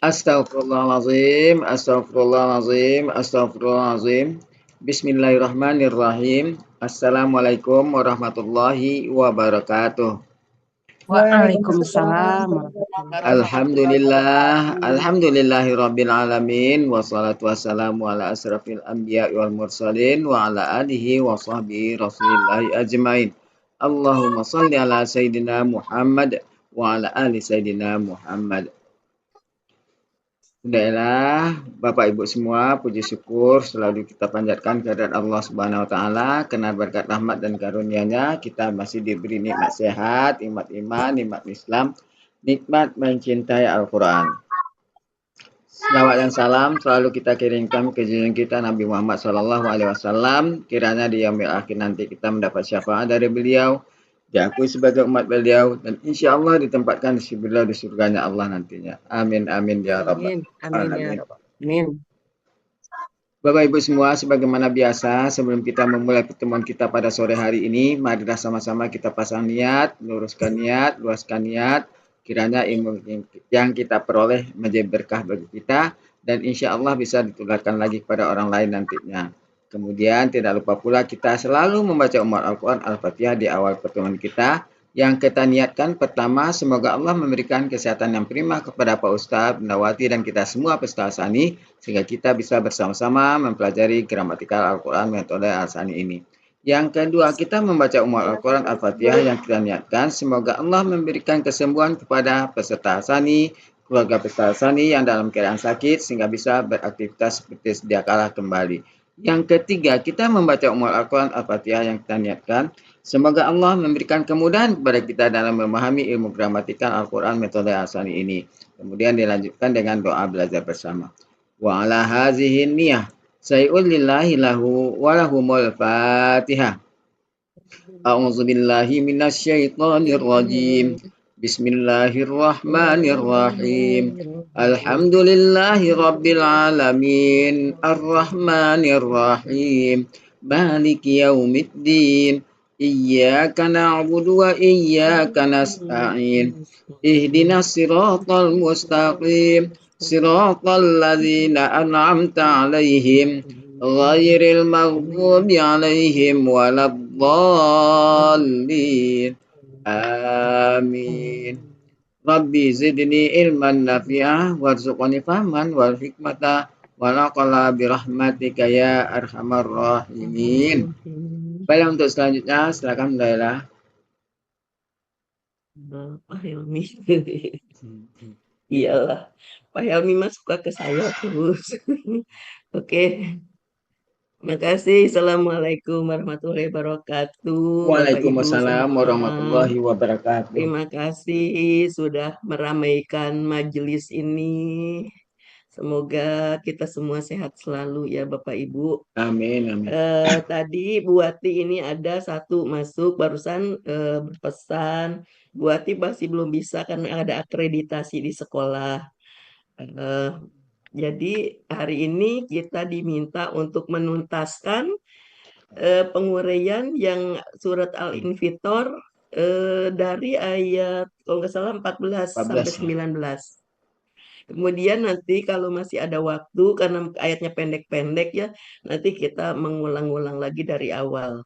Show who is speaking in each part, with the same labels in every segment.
Speaker 1: Astaghfirullahaladzim, astaghfirullahaladzim, astaghfirullahaladzim. Bismillahirrahmanirrahim. Assalamualaikum warahmatullahi wabarakatuh.
Speaker 2: Waalaikumsalam warahmatullahi
Speaker 1: Alhamdulillah,
Speaker 2: wabarakatuh.
Speaker 1: alhamdulillahirabbil alamin wassalatu wassalamu ala asrafil anbiya wal mursalin wa ala alihi wa sahbihi rasulillahi ajmain. Allahumma salli ala sayyidina Muhammad wa ala ali sayyidina Muhammad. Hendaklah Bapak Ibu semua puji syukur selalu kita panjatkan kehadirat Allah Subhanahu wa taala karena berkat rahmat dan karunia-Nya kita masih diberi nikmat sehat, nikmat iman, nikmat Islam, nikmat mencintai Al-Qur'an. Selawat dan salam selalu kita kirimkan ke junjungan kita Nabi Muhammad SAW. Kiranya di yaumil akhir nanti kita mendapat syafaat dari beliau, diakui sebagai umat beliau, dan insya Allah ditempatkan di beliau di surganya Allah nantinya. Amin amin ya rabbal
Speaker 2: Amin, amin ya
Speaker 1: alamin.
Speaker 2: Rabbal Alamin.
Speaker 1: Bapak Ibu semua, sebagaimana biasa, sebelum kita memulai pertemuan kita pada sore hari ini, marilah sama-sama kita pasang niat, luruskan niat, luaskan niat, kiranya ilmu yang kita peroleh menjadi berkah bagi kita, dan insya Allah bisa ditularkan lagi kepada orang lain nantinya. Kemudian tidak lupa pula kita selalu membaca umat Al-Quran Al-Fatihah di awal pertemuan kita, yang kita niatkan pertama, semoga Allah memberikan kesehatan yang prima kepada Pak Ustadz, Bendawati, dan kita semua peserta Al-Sani, sehingga kita bisa bersama-sama mempelajari gramatikal Al-Quran metode Al-Sani ini. Yang kedua, kita membaca umat Al-Quran Al-Fatihah yang kita niatkan, semoga Allah memberikan kesembuhan kepada peserta Al-Sani, keluarga peserta Al-Sani yang dalam keadaan sakit, sehingga bisa beraktivitas seperti sedia kala kembali. Yang ketiga, kita membaca umat Al-Quran Al-Fatihah yang kita niatkan, semoga Allah memberikan kemudahan kepada kita dalam memahami ilmu gramatikal Al-Quran metode Al-Sani ini. Kemudian dilanjutkan dengan doa belajar bersama. Wa ala hazihi niyah say'ul lillahi lahu wa lahumul fatihah. A'udzu billahi minasyaitonir rajim. Bismillahirrahmanirrahim. Alhamdulillahi rabbil alamin. Arrahmanir rahim. Maliki yaumiddin. Iyyaka na'budu wa iyyaka nasta'in. Ihdinas siratal mustaqim. Siratal ladzina an'amta 'alaihim ghairil maghdubi 'alaihim waladdallin. Amin. Rabbi zidni ilman nafi'ah warzuqni fahman wal hikmata wal aqla birahmatika ya arhamar rahimin. Baik, untuk selanjutnya silakan Daila.
Speaker 2: Pak Helmi. Iyalah, Pak Helmi mah suka ke saya terus. Oke. Makasih. Assalamualaikum warahmatullahi wabarakatuh, Bapak Ibu
Speaker 1: Waalaikumsalam
Speaker 2: semua.
Speaker 1: warahmatullahi wabarakatuh.
Speaker 2: Terima kasih sudah meramaikan majelis ini. Semoga kita semua sehat selalu ya Bapak Ibu.
Speaker 1: Amin amin.
Speaker 2: Tadi Bu Wati ini ada satu masuk barusan berpesan. Bu Wati masih belum bisa karena ada akreditasi di sekolah. Jadi hari ini kita diminta untuk menuntaskan penguraian yang surat Al-Infitor dari ayat kalau nggak salah 14 sampai 19. Kemudian nanti kalau masih ada waktu karena ayatnya pendek-pendek ya, nanti kita mengulang-ulang lagi dari awal.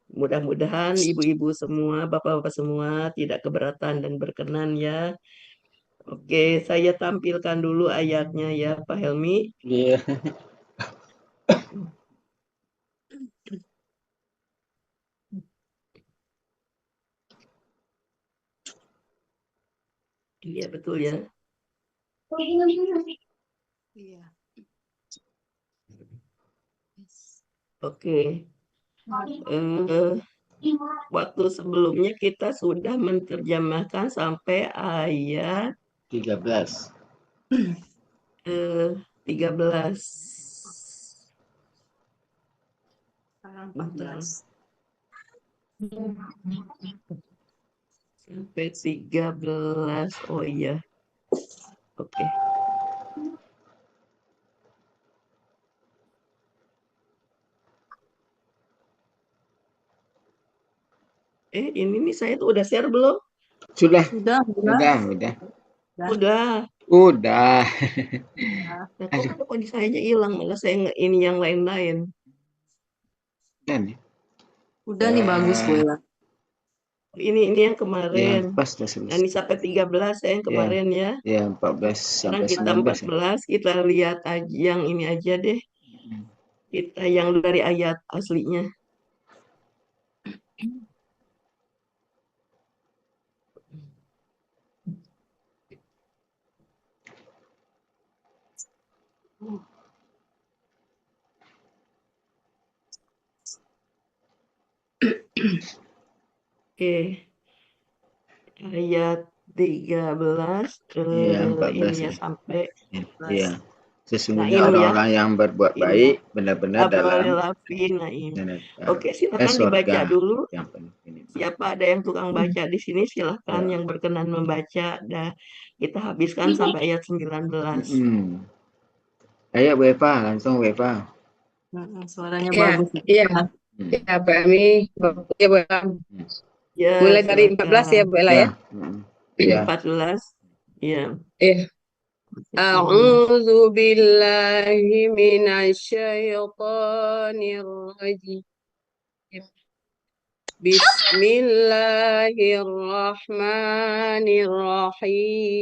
Speaker 2: Mudah-mudahan ibu-ibu semua, bapak-bapak semua tidak keberatan dan berkenan ya. Oke, saya tampilkan dulu ayatnya ya Pak Helmi.
Speaker 1: Iya.
Speaker 2: Iya betul ya.
Speaker 3: Iya.
Speaker 2: Oke. Waktu sebelumnya kita sudah menerjemahkan sampai ayat
Speaker 1: 13.
Speaker 2: 13.
Speaker 3: 14.
Speaker 2: Sampai 13. Oh iya. Oke. Ini nih saya tuh udah share belum?
Speaker 1: Sudah.
Speaker 3: Sudah.
Speaker 1: Udah.
Speaker 2: Udah.
Speaker 1: Udah.
Speaker 3: Nah,
Speaker 2: Nah, kok
Speaker 1: Aduh,
Speaker 2: kenapa di sayanya hilang? Malah saya ini yang lain-lain.
Speaker 1: dan nih.
Speaker 3: udah nih bagus Bu
Speaker 1: Eh,
Speaker 3: Ella.
Speaker 2: Ini yang
Speaker 1: yang
Speaker 2: kemarin.
Speaker 1: pas dah
Speaker 2: Nah,
Speaker 1: selesai.
Speaker 2: ini sampai 13 saya yang
Speaker 1: Ya,
Speaker 2: kemarin ya.
Speaker 1: ya 14
Speaker 2: Sekarang
Speaker 1: sampai
Speaker 2: kita
Speaker 1: 19
Speaker 2: empat
Speaker 1: ya.
Speaker 2: belas kita lihat aja yang ini aja deh. Kita yang dari ayat aslinya. Oke, ayat 13
Speaker 1: Iya, 14
Speaker 2: ini ya
Speaker 1: ya.
Speaker 2: sampai
Speaker 1: Iya. Sesungguhnya
Speaker 2: Naim ya.
Speaker 1: orang-orang yang berbuat
Speaker 2: Naim
Speaker 1: baik benar-benar dalam
Speaker 2: Abralelafi Naim.
Speaker 1: neraka.
Speaker 2: Oke, silakan dibaca
Speaker 1: Sorga
Speaker 2: dulu.
Speaker 1: yang penuh kenikmatan.
Speaker 2: Siapa ada yang tukang baca di sini? Silakan
Speaker 1: Ya.
Speaker 2: yang berkenan membaca. Dah kita habiskan sampai ayat 19.
Speaker 1: Mm-mm. Ayo Bu Eva, langsung Bu Eva.
Speaker 3: Suaranya
Speaker 4: Ya,
Speaker 3: bagus.
Speaker 4: iya,
Speaker 1: Hmm.
Speaker 4: ya, Bu Ami. Ya, Bu Ella.
Speaker 1: Hmm.
Speaker 2: Ya,
Speaker 4: Mulai dari 14 ya,
Speaker 2: silakan.
Speaker 4: Bu Ella
Speaker 1: Ya.
Speaker 4: ya.
Speaker 1: Mm-mm. Ya.
Speaker 2: 14. Ya.
Speaker 4: Eh, A'udzu billahi minasyaitonir rajim.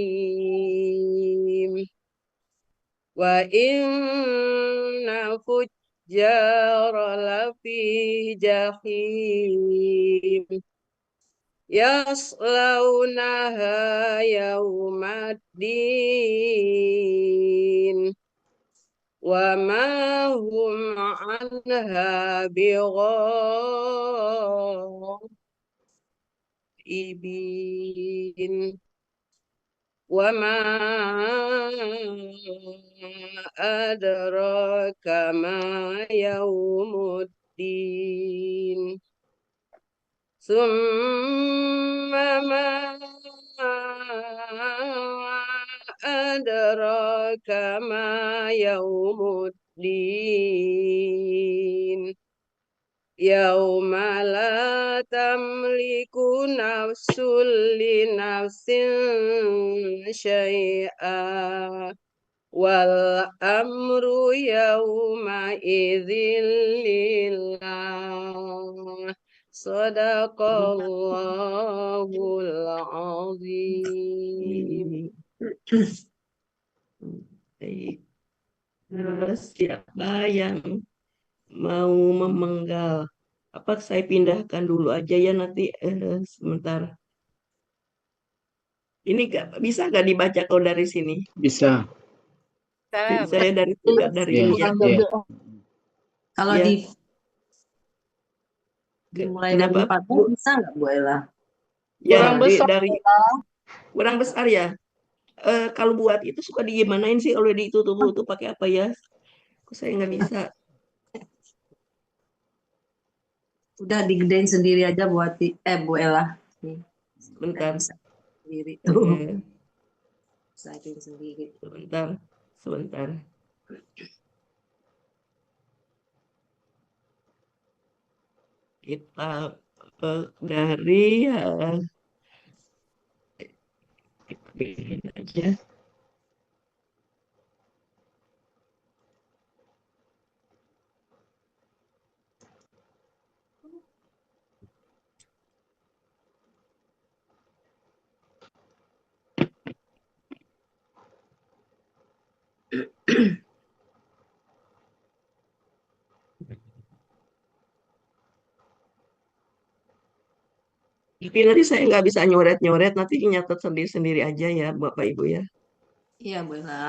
Speaker 4: Bismillahirrahmanirrahim. Wa inna fujjara lafi jahim. Yaslaunaha yaumaddin. Wa ma hum anha bighaibin. Wa ma adraka ma yaumuddin. Summa ma adraka ma yaumuddin. Yauma la tamliku nafsun li nafsin syai'a wal amru yauma idzin lillah. Sadaqallahul azim.
Speaker 2: Baik. Terus siapa yang mau memenggal? Apa saya pindahkan dulu aja ya nanti sebentar. Ini bisa nggak dibaca kalau dari sini?
Speaker 1: Bisa.
Speaker 2: Saya dari dari
Speaker 1: Ya.
Speaker 2: ini ya.
Speaker 1: Ya.
Speaker 3: Kalau
Speaker 2: Ya,
Speaker 3: dimulai dari
Speaker 2: kenapa
Speaker 3: 14
Speaker 2: Bu?
Speaker 3: bisa nggak Bu Ella?
Speaker 2: Ya,
Speaker 4: Kurang besar.
Speaker 2: dari kurang besar ya. Kalau buat itu suka digimanain sih kalau ditutup-tutup pakai apa ya? Kok saya nggak bisa.
Speaker 3: Udah digedein sendiri aja buat Bu Ella. Nih, nggak
Speaker 2: Sebentar.
Speaker 3: bisa sendiri tuh. Saking sendiri.
Speaker 2: Sebentar. Sebentar. Kita dari kita pilih aja. Tapi nanti saya nggak bisa nyoret-nyoret, nanti nyatet sendiri-sendiri aja ya, Bapak Ibu ya.
Speaker 3: Iya Bu Ella.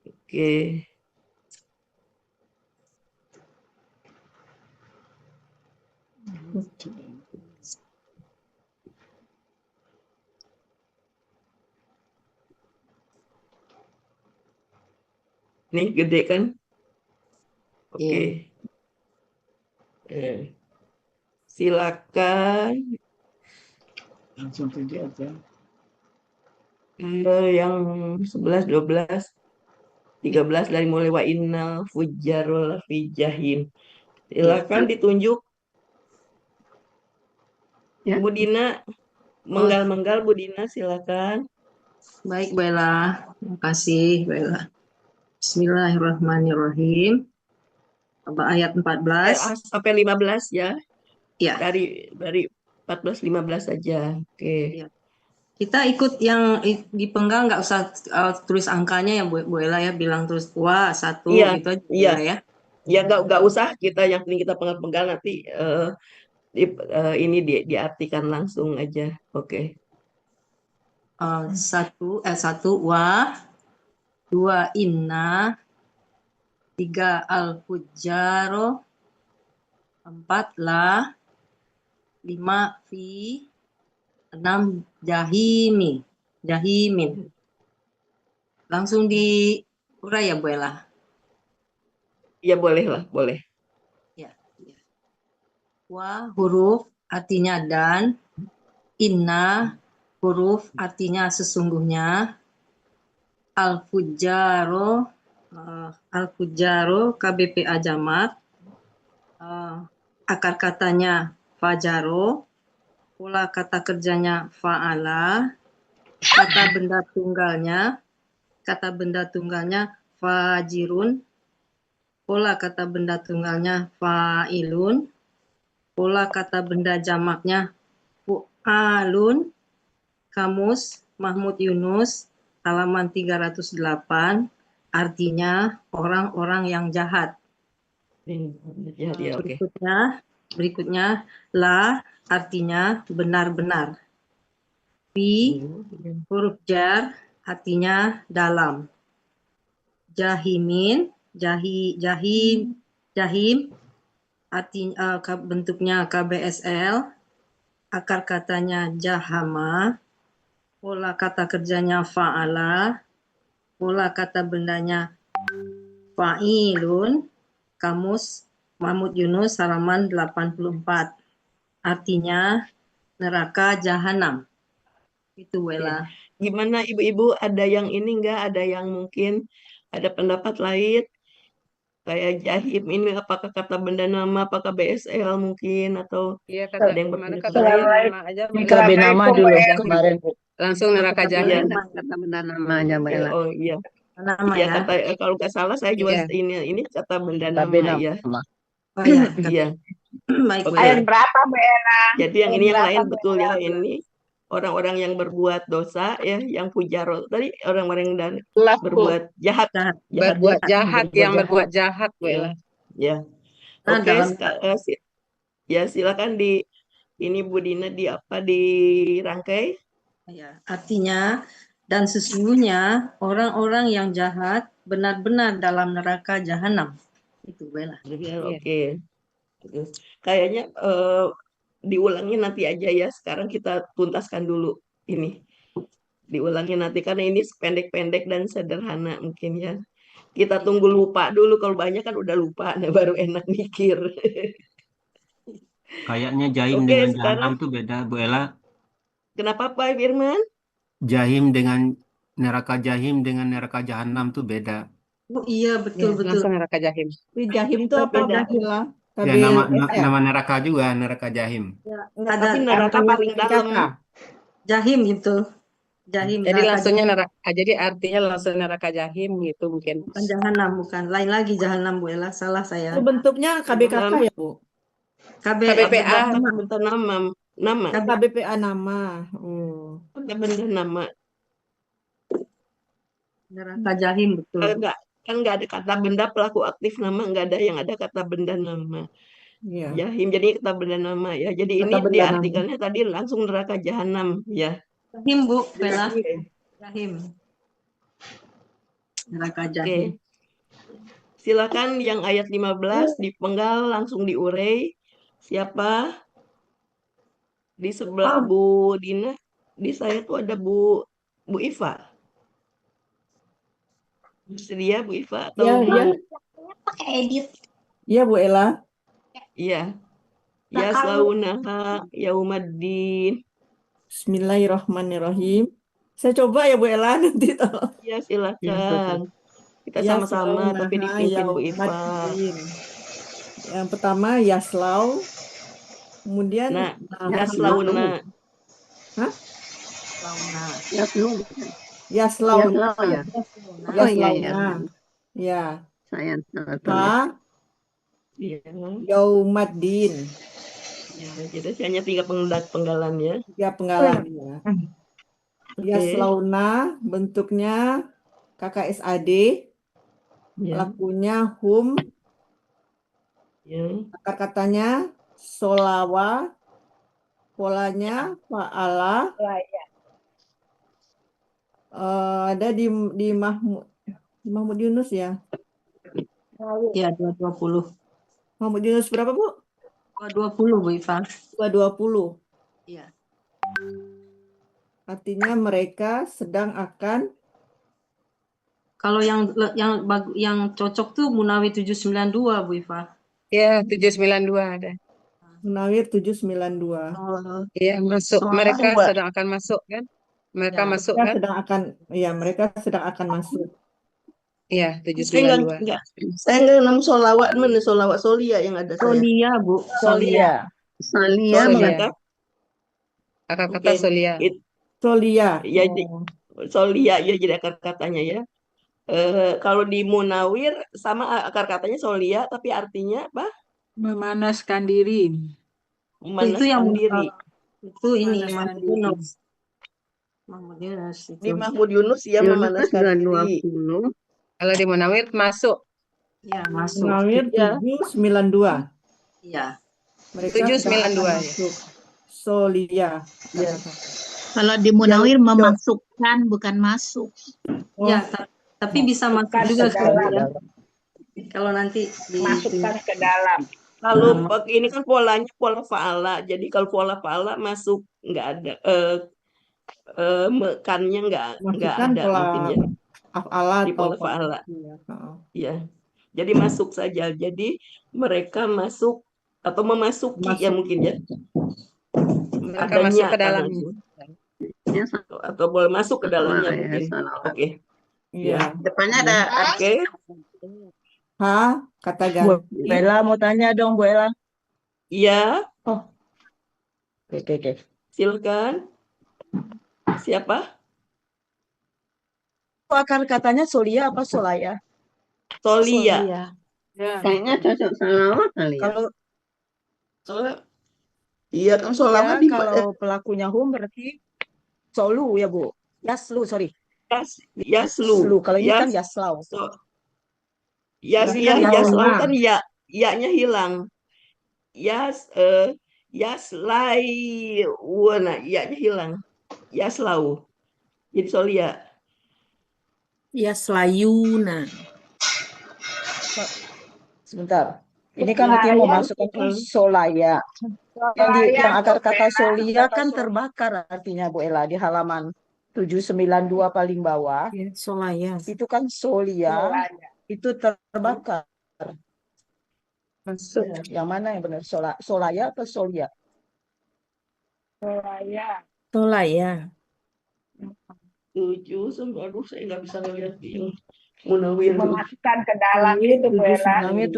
Speaker 2: Oke. Nih gede kan? Oke.
Speaker 3: Iya.
Speaker 2: Eh, silakan
Speaker 1: Langsung saja aja.
Speaker 2: yang 11, 12, 13 dari mulai wa innal fujjarul fi jahim.
Speaker 3: Iya.
Speaker 2: Silakan ditunjuk
Speaker 4: Ya.
Speaker 2: Bu Dina. Menggal-menggal Bu Dina, silakan.
Speaker 3: Baik, Bu Ella. Terima kasih, Bu Ella. Bismillahirrahmanirrahim. Ayat 14.
Speaker 2: Sampai 15 ya.
Speaker 3: Ya,
Speaker 2: Dari 14 15 saja. Oke.
Speaker 3: ya. Kita ikut yang dipenggal, nggak usah tulis angkanya ya Bu Ella ya, bilang terus wah 1
Speaker 2: Iya,
Speaker 3: gitu aja Bu
Speaker 2: iya.
Speaker 3: Ella ya.
Speaker 2: Ya nggak usah kita, yang penting kita penggal nanti ini diartikan langsung aja. Oke.
Speaker 3: 1 wa, 2 inna, 3 al-fujjaro, 4 la, 5 fi, 6 jahimin. Langsung diurai ya Bu Ella.
Speaker 2: Ya boleh lah, boleh.
Speaker 3: Ya. Wa huruf artinya dan, inna huruf artinya sesungguhnya, al-fujjaro KBPA jamak, akar katanya fajaro, pola kata kerjanya fa'ala, kata benda tunggalnya fajirun, pola kata benda tunggalnya fa'ilun, pola kata benda jamaknya fu'alun. Kamus Mahmud Yunus halaman 308, artinya orang-orang yang jahat.
Speaker 2: Ya, oke.
Speaker 3: Berikutnya la artinya benar-benar. Fi huruf jar artinya dalam. Jahim artinya bentuknya KBSL, akar katanya jahama, pola kata kerjanya fa'ala, pola kata bendanya fa'ilun. Kamus Mahmud Yunus halaman 84, artinya neraka jahanam. Itu Wela.
Speaker 2: Gimana Ibu-ibu, ada yang ini enggak, ada yang mungkin ada pendapat lain? Kayak jahim ini apakah kata benda nama, apakah BSL mungkin, atau
Speaker 4: Iya,
Speaker 2: ada yang
Speaker 4: kemana
Speaker 2: berpendapat
Speaker 4: kata
Speaker 2: lain?
Speaker 4: nama aja
Speaker 5: Di KB nama dulu kemarin Bu.
Speaker 4: langsung neraka jahanam.
Speaker 5: Kata benda namanya Mbak Ella.
Speaker 2: Oh iya.
Speaker 3: Nama
Speaker 2: Ya
Speaker 3: ya.
Speaker 2: kata kalau nggak salah saya juga
Speaker 4: Iya.
Speaker 2: ini kata benda
Speaker 5: KB
Speaker 2: nama ya.
Speaker 5: nama.
Speaker 3: Oh ya.
Speaker 2: Iya.
Speaker 3: Baik
Speaker 2: Oke.
Speaker 3: Wela.
Speaker 6: Ayat berapa, Mbak Ella?
Speaker 2: Jadi yang ini yang lain betul ya, ini orang-orang yang berbuat dosa ya, yang fujaro tadi orang-orang yang berbuat jahat,
Speaker 4: Berbuat jahat, yang
Speaker 2: jahat.
Speaker 4: berbuat jahat, Bu
Speaker 2: Ya.
Speaker 4: Ella.
Speaker 2: Ya.
Speaker 3: Nah,
Speaker 2: Oke,
Speaker 3: dalam-
Speaker 2: ya silakan ini Bu Dina dirangkai.
Speaker 3: Ya, artinya dan sesungguhnya orang-orang yang jahat benar-benar dalam neraka jahanam. Itu Wela.
Speaker 2: Oke. Kayaknya diulangi nanti aja ya. Sekarang kita tuntaskan dulu ini. Diulangi nanti karena ini pendek-pendek dan sederhana mungkin ya. Kita tunggu lupa dulu, kalau banyak kan udah lupa, nah baru enak mikir.
Speaker 7: Kayaknya jahim
Speaker 2: Oke,
Speaker 7: dengan
Speaker 2: sekarang
Speaker 7: jahanam tuh beda, Bu Ella.
Speaker 2: kenapa Pak Firman?
Speaker 7: Jahim dengan neraka jahim dengan neraka jahanam tuh beda.
Speaker 3: Oh iya, betul-betul.
Speaker 4: Langsung neraka jahim.
Speaker 8: Jahim itu apa
Speaker 2: Beda.
Speaker 8: Bunda?
Speaker 7: Ya nama neraka juga neraka jahim.
Speaker 2: Tapi neraka paling dalam.
Speaker 3: Jahim itu. Jahim.
Speaker 4: Jadi
Speaker 3: neraka
Speaker 4: langsungnya neraka. Jadi artinya langsung neraka jahim gitu mungkin.
Speaker 3: bukan jahanam, bukan. Lain lagi jahanam Bu Ella. Salah saya.
Speaker 8: Itu bentuknya KBKK ya Bu?
Speaker 4: KBPA.
Speaker 2: Kata nama.
Speaker 8: KBPA nama. Oh.
Speaker 2: Kata benda nama.
Speaker 3: Neraka jahim betul.
Speaker 2: Enggak, kan nggak ada kata benda pelaku aktif nama, nggak ada, yang ada kata benda nama.
Speaker 8: Iya.
Speaker 2: Jahim jadi kata benda nama ya. Jadi
Speaker 8: Kata
Speaker 2: ini
Speaker 8: benda
Speaker 2: diartikannya tadi langsung neraka jahanam ya.
Speaker 3: Jahim Bu Bella. Jahim. Neraka
Speaker 2: Oke.
Speaker 3: jahim.
Speaker 2: Silakan yang ayat 15 dipenggal langsung diurai. Siapa? Di sebelah Bu Dina, di saya tuh ada Bu Iva. Bersedia Bu Iva atau
Speaker 8: Iya. Iya Bu Ella.
Speaker 2: Iya. Yaslaunaha yaumaddin.
Speaker 8: Bismillahirrahmanirrahim. Saya coba ya Bu Ella nanti tolong.
Speaker 2: Ya silakan. Kita sama-sama tapi dipimpin Bu Iva.
Speaker 8: Yang pertama Yaslau. Kemudian
Speaker 2: Yaslauna.
Speaker 8: Hah?
Speaker 3: Launa.
Speaker 5: Yaslu.
Speaker 8: Yaslauna.
Speaker 5: Yaslau ya.
Speaker 3: Launa.
Speaker 5: Oh iya ya.
Speaker 8: Yaslauna. Ya.
Speaker 5: Saya salah tulis.
Speaker 8: Ha
Speaker 2: Iya.
Speaker 8: yaumaddin.
Speaker 2: Ya, jadi hanya 3 penggalannya.
Speaker 8: 3 penggalan ya.
Speaker 2: Oke.
Speaker 8: Yaslauna bentuknya KKSAD,
Speaker 2: Ya.
Speaker 8: pelakunya hum,
Speaker 2: Ya.
Speaker 8: akar katanya solawa, polanya fa'ala, ada di Mahmud Yunus ya.
Speaker 3: Ya, 220.
Speaker 8: Mahmud Yunus berapa, Bu?
Speaker 3: 220, Bu Iva.
Speaker 8: 220.
Speaker 3: Iya.
Speaker 8: Artinya mereka sedang akan
Speaker 3: Kalau yang cocok tuh Munawir 792, Bu Iva.
Speaker 4: Ya, 792 ada.
Speaker 8: Munawir 792.
Speaker 3: Oh,
Speaker 4: Iya, masuk.
Speaker 3: soalnya
Speaker 4: Mereka
Speaker 2: Mbak.
Speaker 4: sedang akan masuk kan? Mereka
Speaker 3: Ya.
Speaker 4: masuk
Speaker 8: Mereka
Speaker 4: kan?
Speaker 8: sedang akan mereka sedang akan masuk.
Speaker 4: Iya,
Speaker 2: Saya
Speaker 4: 792.
Speaker 2: nggak nemu solawat mana solawat solia yang ada saya.
Speaker 3: Solia, Bu. Solia.
Speaker 5: Salia
Speaker 2: Solia
Speaker 4: Solia.
Speaker 2: kah?
Speaker 4: Akar kata
Speaker 2: Oke.
Speaker 4: Solia.
Speaker 8: Solia.
Speaker 2: Ya,
Speaker 8: Oh.
Speaker 2: solia ya jadi akar katanya ya. Kalau di Munawir sama akar katanya solia tapi artinya apa?
Speaker 6: Memanaskan diri.
Speaker 3: Itu yang
Speaker 2: Memanaskan diri.
Speaker 3: itu ini
Speaker 6: Memanaskan
Speaker 3: Mahmud
Speaker 6: diri.
Speaker 3: Yunus. Mahmud Yunus
Speaker 2: Di
Speaker 3: itu.
Speaker 2: Mahmud Yunus ya
Speaker 5: Yunus
Speaker 2: memanaskan diri.
Speaker 5: 220.
Speaker 4: Kalau di Munawir masuk.
Speaker 3: Ya, masuk.
Speaker 8: Munawir
Speaker 2: Ya.
Speaker 8: 792.
Speaker 3: Iya.
Speaker 8: Mereka sedang
Speaker 4: 792
Speaker 8: akan
Speaker 4: ya.
Speaker 8: masuk. Solia.
Speaker 2: Ya.
Speaker 9: Kalau di Munawir memasukkan bukan masuk.
Speaker 8: Oh,
Speaker 3: Ya, tapi bisa masuk juga Solia. Kalau nanti
Speaker 10: Masukkan ke dalam.
Speaker 2: Kalau ini kan polanya pola faala. Jadi kalau pola faala masuk nggak ada mekannya nggak
Speaker 8: masukkan
Speaker 2: ada
Speaker 8: pola
Speaker 2: mungkin ya
Speaker 8: af'ala
Speaker 2: di
Speaker 8: atau
Speaker 2: pola faala.
Speaker 8: ya. Oh.
Speaker 2: Ya. Jadi masuk saja. Jadi mereka masuk atau memasuki ya
Speaker 8: Masuk.
Speaker 2: mungkin ya.
Speaker 4: Mereka
Speaker 2: Adanya
Speaker 4: masuk ke
Speaker 2: akan
Speaker 4: dalam.
Speaker 2: masuk.
Speaker 5: Ya,
Speaker 2: Atau boleh masuk ke dalamnya
Speaker 5: salah ya,
Speaker 2: mungkin.
Speaker 5: salah.
Speaker 2: Oke.
Speaker 8: Iya.
Speaker 10: Depannya ada
Speaker 2: Oke.
Speaker 8: Ha kata
Speaker 5: Bu
Speaker 8: ganti.
Speaker 5: Ella mau tanya dong, Bu Ella.
Speaker 2: Iya,
Speaker 5: Oke.
Speaker 2: silakan. Siapa?
Speaker 5: Akar katanya Solia apa Solaya?
Speaker 2: Solia.
Speaker 6: Ya.
Speaker 5: Kayaknya cocok salawat kali ya.
Speaker 6: Kalau
Speaker 2: Soalnya iya kan solawat di
Speaker 5: Kalau pelakunya hum berarti solu ya, Bu. Yaslu, sorry.
Speaker 2: Yaslu.
Speaker 5: Kalau ini kan
Speaker 2: Yas,
Speaker 5: yaslau.
Speaker 2: Ini
Speaker 8: kan
Speaker 2: Yaslau
Speaker 8: Yasluna.
Speaker 2: kan ya-nya hilang. Yaslai. Nah, ya-nya hilang. Yaslau. Jadi Solia.
Speaker 9: Yaslayuna.
Speaker 5: Sebentar. Ini kan artinya mau masukkan kan Solaya. Yang akar kata Solia kan terbakar artinya, Bu Ella, di halaman 792 paling bawah.
Speaker 9: Ya, Solaya.
Speaker 5: Itu kan Solia, itu terbakar.
Speaker 4: Masuk.
Speaker 5: Yang mana yang benar? Solaya atau Solia?
Speaker 9: Solaya.
Speaker 2: 7, aduh saya nggak bisa ngeliat yang Munawir.
Speaker 10: memasukkan ke dalam itu Bu Ella.
Speaker 5: Namanya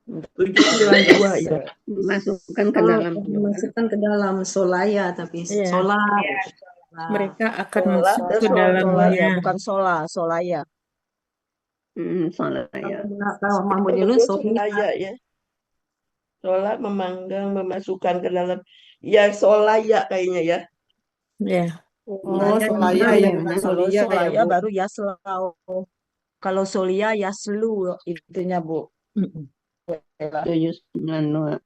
Speaker 2: 792 ya.
Speaker 5: Masukkan ke
Speaker 3: Oh,
Speaker 5: dalam.
Speaker 3: dimasukkan ke dalam Solaya tapi
Speaker 9: Iya.
Speaker 3: Solar.
Speaker 9: Mereka akan
Speaker 2: Sola
Speaker 9: masuk
Speaker 2: dan
Speaker 9: ke
Speaker 2: Solaya.
Speaker 9: dalamnya.
Speaker 5: Bukan Solaya. Solaya.
Speaker 3: Kalau Mahmud Yunus
Speaker 2: Solaya ya. Sola memanggang memasukkan ke dalam. Ya Solaya kayaknya ya.
Speaker 9: Ya.
Speaker 8: Oh, Solaya ya, bukan
Speaker 5: Kalau
Speaker 8: Solia ya,
Speaker 5: Solaya
Speaker 8: Bu.
Speaker 5: baru Yaslau. Kalau Solia Yaslu itunya, Bu.
Speaker 9: Mm-mm.
Speaker 5: 792.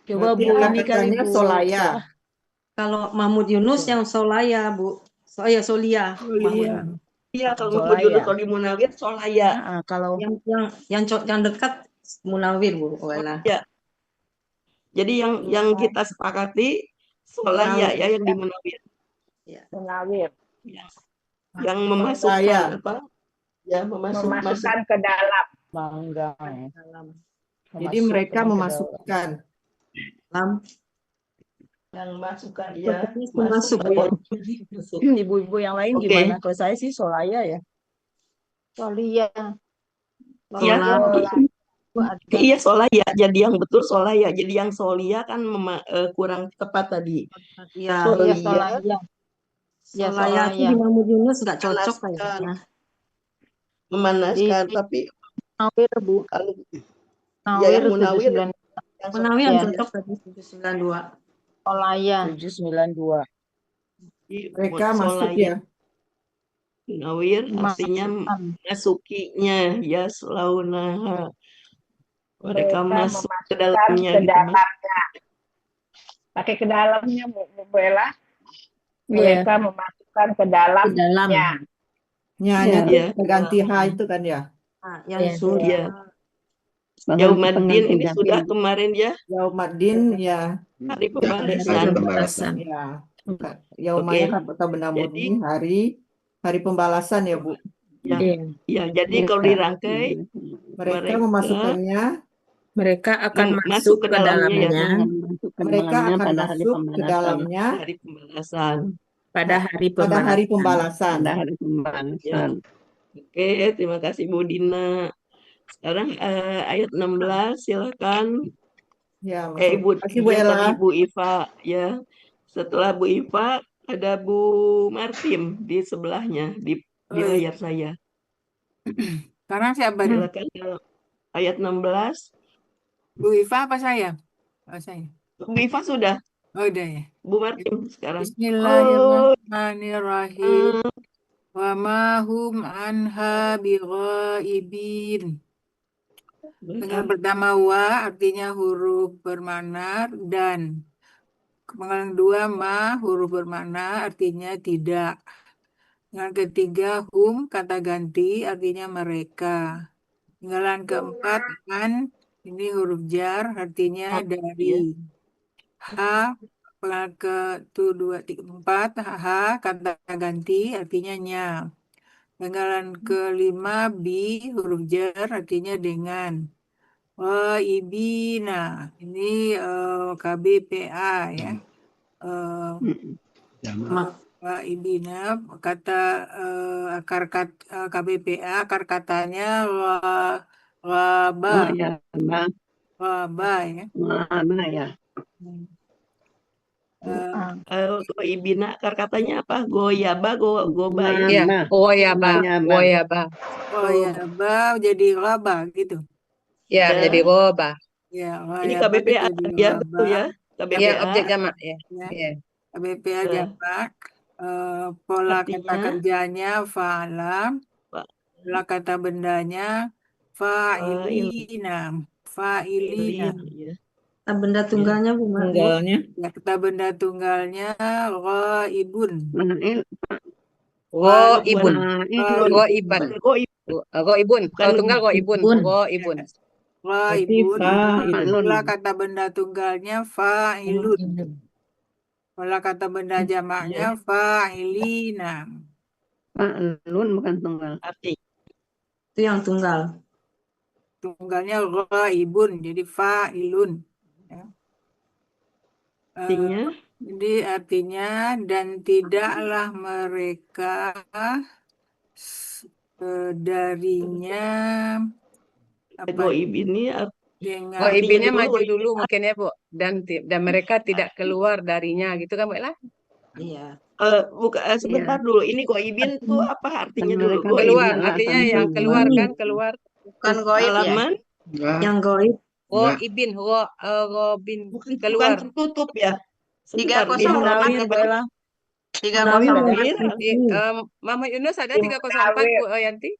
Speaker 5: Coba
Speaker 8: Berarti
Speaker 5: Bu
Speaker 8: akar
Speaker 5: ini kali
Speaker 8: katanya
Speaker 5: Bu.
Speaker 8: Solaya.
Speaker 3: Kalau Mahmud Yunus yang Solaya, Bu. Solia.
Speaker 2: Solia.
Speaker 3: Mahmud.
Speaker 2: Iya kalau
Speaker 5: Solaya.
Speaker 2: Mahmud Yunus kalau di Munawir Solaya.
Speaker 5: Kalau
Speaker 3: Yang dekat Munawir, Bu. Wala.
Speaker 2: Ya. Jadi yang kita sepakati Solaya ya yang di Munawir.
Speaker 10: Munawir.
Speaker 2: Yang memasukkan
Speaker 8: Solaya.
Speaker 2: apa? Ya
Speaker 10: Memasukkan ke dalam.
Speaker 5: manggang.
Speaker 8: Jadi mereka memasukkan.
Speaker 2: yang masukkan ya
Speaker 3: Masuk.
Speaker 2: masuk.
Speaker 5: Ibu-ibu yang lain
Speaker 2: Oke.
Speaker 5: gimana? Kalau saya sih Solaya ya.
Speaker 10: Solia.
Speaker 2: Ya,
Speaker 3: Solar.
Speaker 2: Iya solaya, jadi yang betul solaya. Jadi yang solia kan kurang tepat tadi.
Speaker 3: Iya,
Speaker 2: Solia
Speaker 3: solaya.
Speaker 9: Ya,
Speaker 3: Solaya itu
Speaker 9: solaya.
Speaker 3: di Mahmud Yunus nggak cocok
Speaker 2: memanaskan,
Speaker 3: kayaknya.
Speaker 2: memanaskan.
Speaker 9: Di
Speaker 2: Tapi
Speaker 9: Munawir, Bu.
Speaker 2: kalau ya
Speaker 9: Munawir
Speaker 2: yang munawir
Speaker 9: 792.
Speaker 2: yang
Speaker 3: Munawir yang
Speaker 9: Ya,
Speaker 3: cocok tadi 792.
Speaker 9: solaya.
Speaker 5: 792.
Speaker 8: Mereka masuk
Speaker 2: solaya.
Speaker 8: ya.
Speaker 2: Munawir artinya
Speaker 9: Masukkan.
Speaker 2: masukinya ya selaunaha. Mereka masuk ke
Speaker 10: memasukkan
Speaker 2: dalamnya
Speaker 10: ke
Speaker 2: gitu.
Speaker 10: dalamnya. Pakai ke dalamnya, Bu Ella.
Speaker 9: Iya.
Speaker 10: Mereka memasukkan ke dalamnya.
Speaker 8: Nyanya tuh
Speaker 2: Iya.
Speaker 8: kita ganti H itu kan ya.
Speaker 3: Nah, yang
Speaker 9: Iya.
Speaker 3: sudah
Speaker 2: Iya. Yaumaddin ini sudah kemarin ya.
Speaker 8: Yaumaddin ya.
Speaker 2: Hari
Speaker 1: Hari
Speaker 2: pembalasan.
Speaker 1: pembalasan.
Speaker 8: Ya.
Speaker 2: Oke.
Speaker 8: Yaumanya kata benda
Speaker 2: Jadi
Speaker 8: murni hari pembalasan ya, Bu.
Speaker 2: ya,
Speaker 9: Iya.
Speaker 2: ya jadi kalau dirangkai
Speaker 8: Mereka memasukkannya,
Speaker 9: Mereka akan
Speaker 2: masuk ke dalamnya ya.
Speaker 8: mereka akan masuk ke dalamnya
Speaker 2: Hari pembalasan.
Speaker 9: pada hari
Speaker 8: pada hari
Speaker 9: pembalasan.
Speaker 8: pembalasan.
Speaker 2: Ya. Oke, terima kasih Bu Dina. Sekarang ayat 16 silakan.
Speaker 8: Ya,
Speaker 2: Ibu,
Speaker 8: terima kasih Bu
Speaker 2: ya,
Speaker 8: Ella.
Speaker 2: tadi Bu Iva ya. Setelah Bu Iva ada Bu Martim di sebelahnya di layar saya.
Speaker 6: Sekarang siapa nih?
Speaker 2: Silakan ayat 16.
Speaker 6: Bu Iva apa saya? Oh, saya.
Speaker 2: Bu Iva sudah.
Speaker 6: Oh, udah ya.
Speaker 2: Bu Martim sekarang.
Speaker 6: Bismillahirrahmanirrahim. Wa ma hum anha bighaibin. Penggalan pertama wa artinya huruf bermakna dan. Penggalan kedua ma huruf bermakna artinya tidak. Yang ketiga hum kata ganti artinya mereka. Penggalan keempat an ini huruf jar artinya dari. H penggalan keempat h kata ganti artinya nya. Penggalan kelima bi huruf jar artinya dengan. Ibina ini KBPA ya. Ibina kata akar kata KBPA akar katanya waba ya. Ibina akar katanya apa? Goyaba, goba ya.
Speaker 4: Goyaba.
Speaker 6: Goyaba jadi waba gitu.
Speaker 4: Ya, jadi goba.
Speaker 6: Ya,
Speaker 2: Ini
Speaker 6: wayaba
Speaker 2: KBPA
Speaker 6: jadi
Speaker 2: ya,
Speaker 6: waba.
Speaker 2: betul ya. KBPA.
Speaker 4: Ya, objek jamak ya.
Speaker 6: Ya. KBPA jamak. Pola kata kerjanya fa'ala. Pola kata bendanya fa'ilina. Fa'ilina.
Speaker 3: Kata benda tunggalnya Bu Mahmud.
Speaker 6: Ya, kata benda tunggalnya ghaibun.
Speaker 4: Ghaibun.
Speaker 6: Ghaiban.
Speaker 4: Ghaibun. Kalau tunggal ghaibun. Ghaibun.
Speaker 6: Ghaibun. Pola kata benda tunggalnya fa'ilun. Pola kata benda jamaknya fa'ilina.
Speaker 4: Fa'ilun bukan tunggal.
Speaker 2: Arti.
Speaker 3: Itu yang tunggal.
Speaker 6: Tunggalnya ghaibun jadi fa'ilun. Ya. Jadi artinya dan tidaklah mereka darinya
Speaker 2: Goib ini
Speaker 4: Goibinnya maju dulu mungkin ya Bu, dan mereka tidak keluar darinya gitu kan Bu Ella?
Speaker 3: Iya.
Speaker 2: Sebentar dulu, ini goibin tuh apa artinya dulu?
Speaker 4: Keluar, artinya yang keluar kan keluar.
Speaker 9: Bukan goib ya?
Speaker 2: Halaman
Speaker 3: yang goib.
Speaker 4: Goibin, gobin keluar.
Speaker 2: Bukan tertutup ya.
Speaker 9: 304 ya Bu Ella.
Speaker 4: 304. Muhammad Yunus ada 304 Bu Yanti?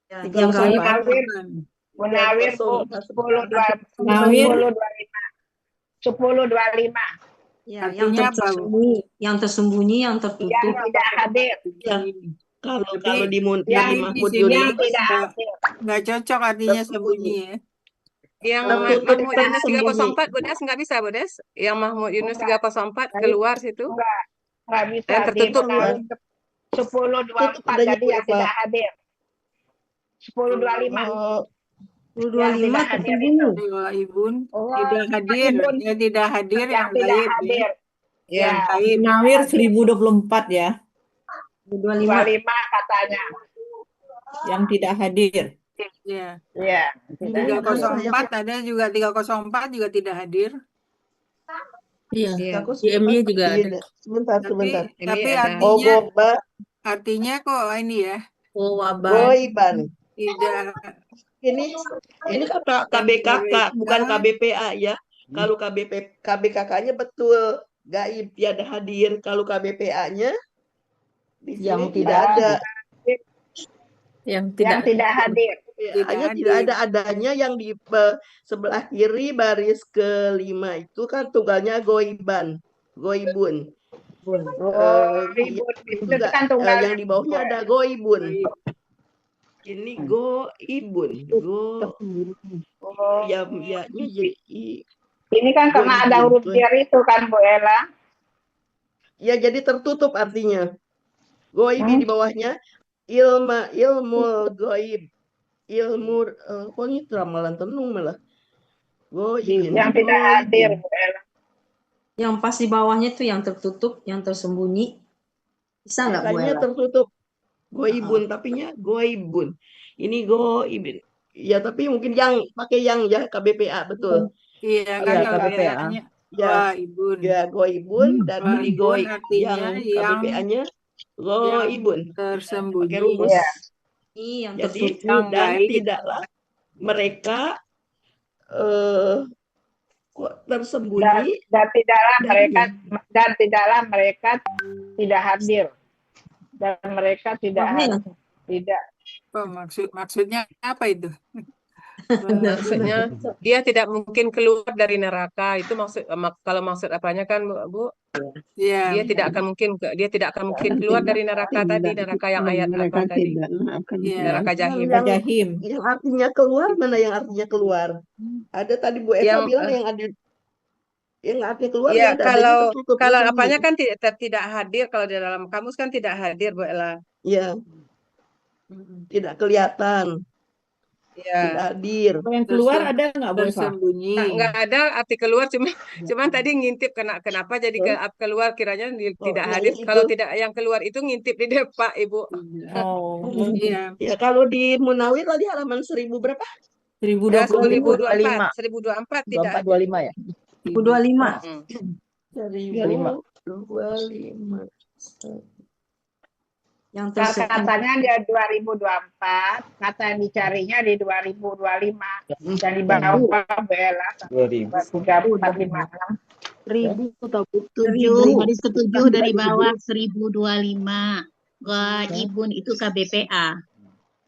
Speaker 3: Yang goib.
Speaker 10: Munawir 1025.
Speaker 3: Ya, yang tersembunyi, yang tertutup.
Speaker 10: Yang tidak hadir.
Speaker 2: Ya. Kalau di
Speaker 6: Mahmud Yunus nggak cocok artinya sembunyi ya.
Speaker 4: Yang Mahmud Yunus 304 Bu Des nggak bisa Bu Des? Yang Mahmud Yunus 304 keluar situ?
Speaker 10: Nggak bisa.
Speaker 4: Yang tertutup.
Speaker 10: 1024 jadi yang tidak hadir. 1025.
Speaker 3: 1025 tersembunyi.
Speaker 6: Ibun tidak hadir, dia tidak hadir yang
Speaker 10: tidak
Speaker 6: gaib
Speaker 10: hadir.
Speaker 6: ya. Yang
Speaker 8: Munawir 1024 ya.
Speaker 10: 25 katanya.
Speaker 8: Yang tidak hadir.
Speaker 6: Ya.
Speaker 10: Iya, tidak hadir.
Speaker 6: 304 ada juga 304 juga tidak hadir.
Speaker 3: Iya,
Speaker 2: Iya.
Speaker 3: di
Speaker 5: Di
Speaker 3: MY juga ada.
Speaker 5: Iya, sebentar, sebentar.
Speaker 6: Tapi
Speaker 2: ada.
Speaker 6: artinya kok ini ya
Speaker 3: Oh, wabah.
Speaker 5: Goiban.
Speaker 6: tidak
Speaker 3: Ini kan KBKK, bukan KBPA ya. Kalau KBKK-nya betul gaib tiada hadir. Kalau KBPA-nya di sini
Speaker 5: Yang
Speaker 3: tidak
Speaker 5: tidak
Speaker 3: ada.
Speaker 10: Yang tidak hadir.
Speaker 3: Ya,
Speaker 6: Tidak
Speaker 3: hanya
Speaker 6: hadir.
Speaker 3: tidak ada adanya yang di sebelah kiri baris kelima itu kan tunggalnya goiban, goibun.
Speaker 10: Ribut itu
Speaker 3: Juga
Speaker 10: kan tunggal
Speaker 3: yang di bawahnya ada goibun. Ini goibun, ya jadi
Speaker 10: Ini kan karena ada huruf jar itu kan Bu Ella.
Speaker 3: ya jadi tertutup artinya. Goib di bawahnya ilmu goib, ilmu pokoknya itu ramalan tenung malah. Goib
Speaker 10: Yang tidak hadir Bu Ella.
Speaker 3: Yang pas di bawahnya itu yang tertutup, yang tersembunyi. Bisa nggak Bu Ella? Tertutup. Goibun, tapinya goibun. Ini goibin. Ya, tapi mungkin yang pakai yang ya KBPA betul.
Speaker 6: Iya kan
Speaker 5: Iya,
Speaker 6: kalau
Speaker 5: KBPA.
Speaker 6: KBPA-nya
Speaker 3: Ya,
Speaker 6: goibun.
Speaker 3: ya goibun dan ini
Speaker 6: Goibun
Speaker 3: goib.
Speaker 6: artinya
Speaker 3: Yang
Speaker 6: yang
Speaker 3: KBPA-nya goibun.
Speaker 6: tersembunyi.
Speaker 3: Pakai rumus.
Speaker 10: Iya.
Speaker 3: Yang
Speaker 6: Jadi
Speaker 3: tertutup dan
Speaker 6: gaib.
Speaker 3: tidaklah mereka kok tersembunyi
Speaker 10: Dan tidaklah
Speaker 3: darinya.
Speaker 10: mereka tidak hadir. Dan mereka tidak
Speaker 6: Oh, maksudnya apa itu?
Speaker 4: Maksudnya dia tidak mungkin keluar dari neraka. Itu kalau maksud apanya kan Bu?
Speaker 6: Ya,
Speaker 4: Dia tidak akan mungkin keluar dari neraka tadi, neraka yang ayat 8 tadi. Neraka jahim.
Speaker 3: Yang artinya keluar, mana yang artinya keluar? Ada tadi Bu Eva bilang yang artinya keluar
Speaker 4: ya
Speaker 3: ada, adanya tertutup.
Speaker 4: Kalau apanya kan tidak hadir, kalau di dalam kamus kan tidak hadir Bu Ella.
Speaker 3: Iya. Tidak kelihatan.
Speaker 4: Ya.
Speaker 3: Tidak hadir.
Speaker 8: Yang keluar ada nggak Bu Eva?
Speaker 6: Tersembunyi.
Speaker 4: Nggak ada arti keluar, cuman tadi ngintip kenapa jadi keluar kiranya tidak hadir. Kalau tidak yang keluar itu ngintip di depan Ibu.
Speaker 8: Oh.
Speaker 6: Iya.
Speaker 3: Ya kalau di Munawir tadi halaman 1000 berapa?
Speaker 4: 1024 tidak.
Speaker 5: 2425 ya.
Speaker 3: 1025.
Speaker 5: 25.
Speaker 3: 1025. Yang
Speaker 10: katanya dia 2024, kata yang dicarinya di 2025 dan di bawah Bella 3456.
Speaker 9: 1007 hadis ke-7 dari bawah 1025. Gaibun itu KBPA.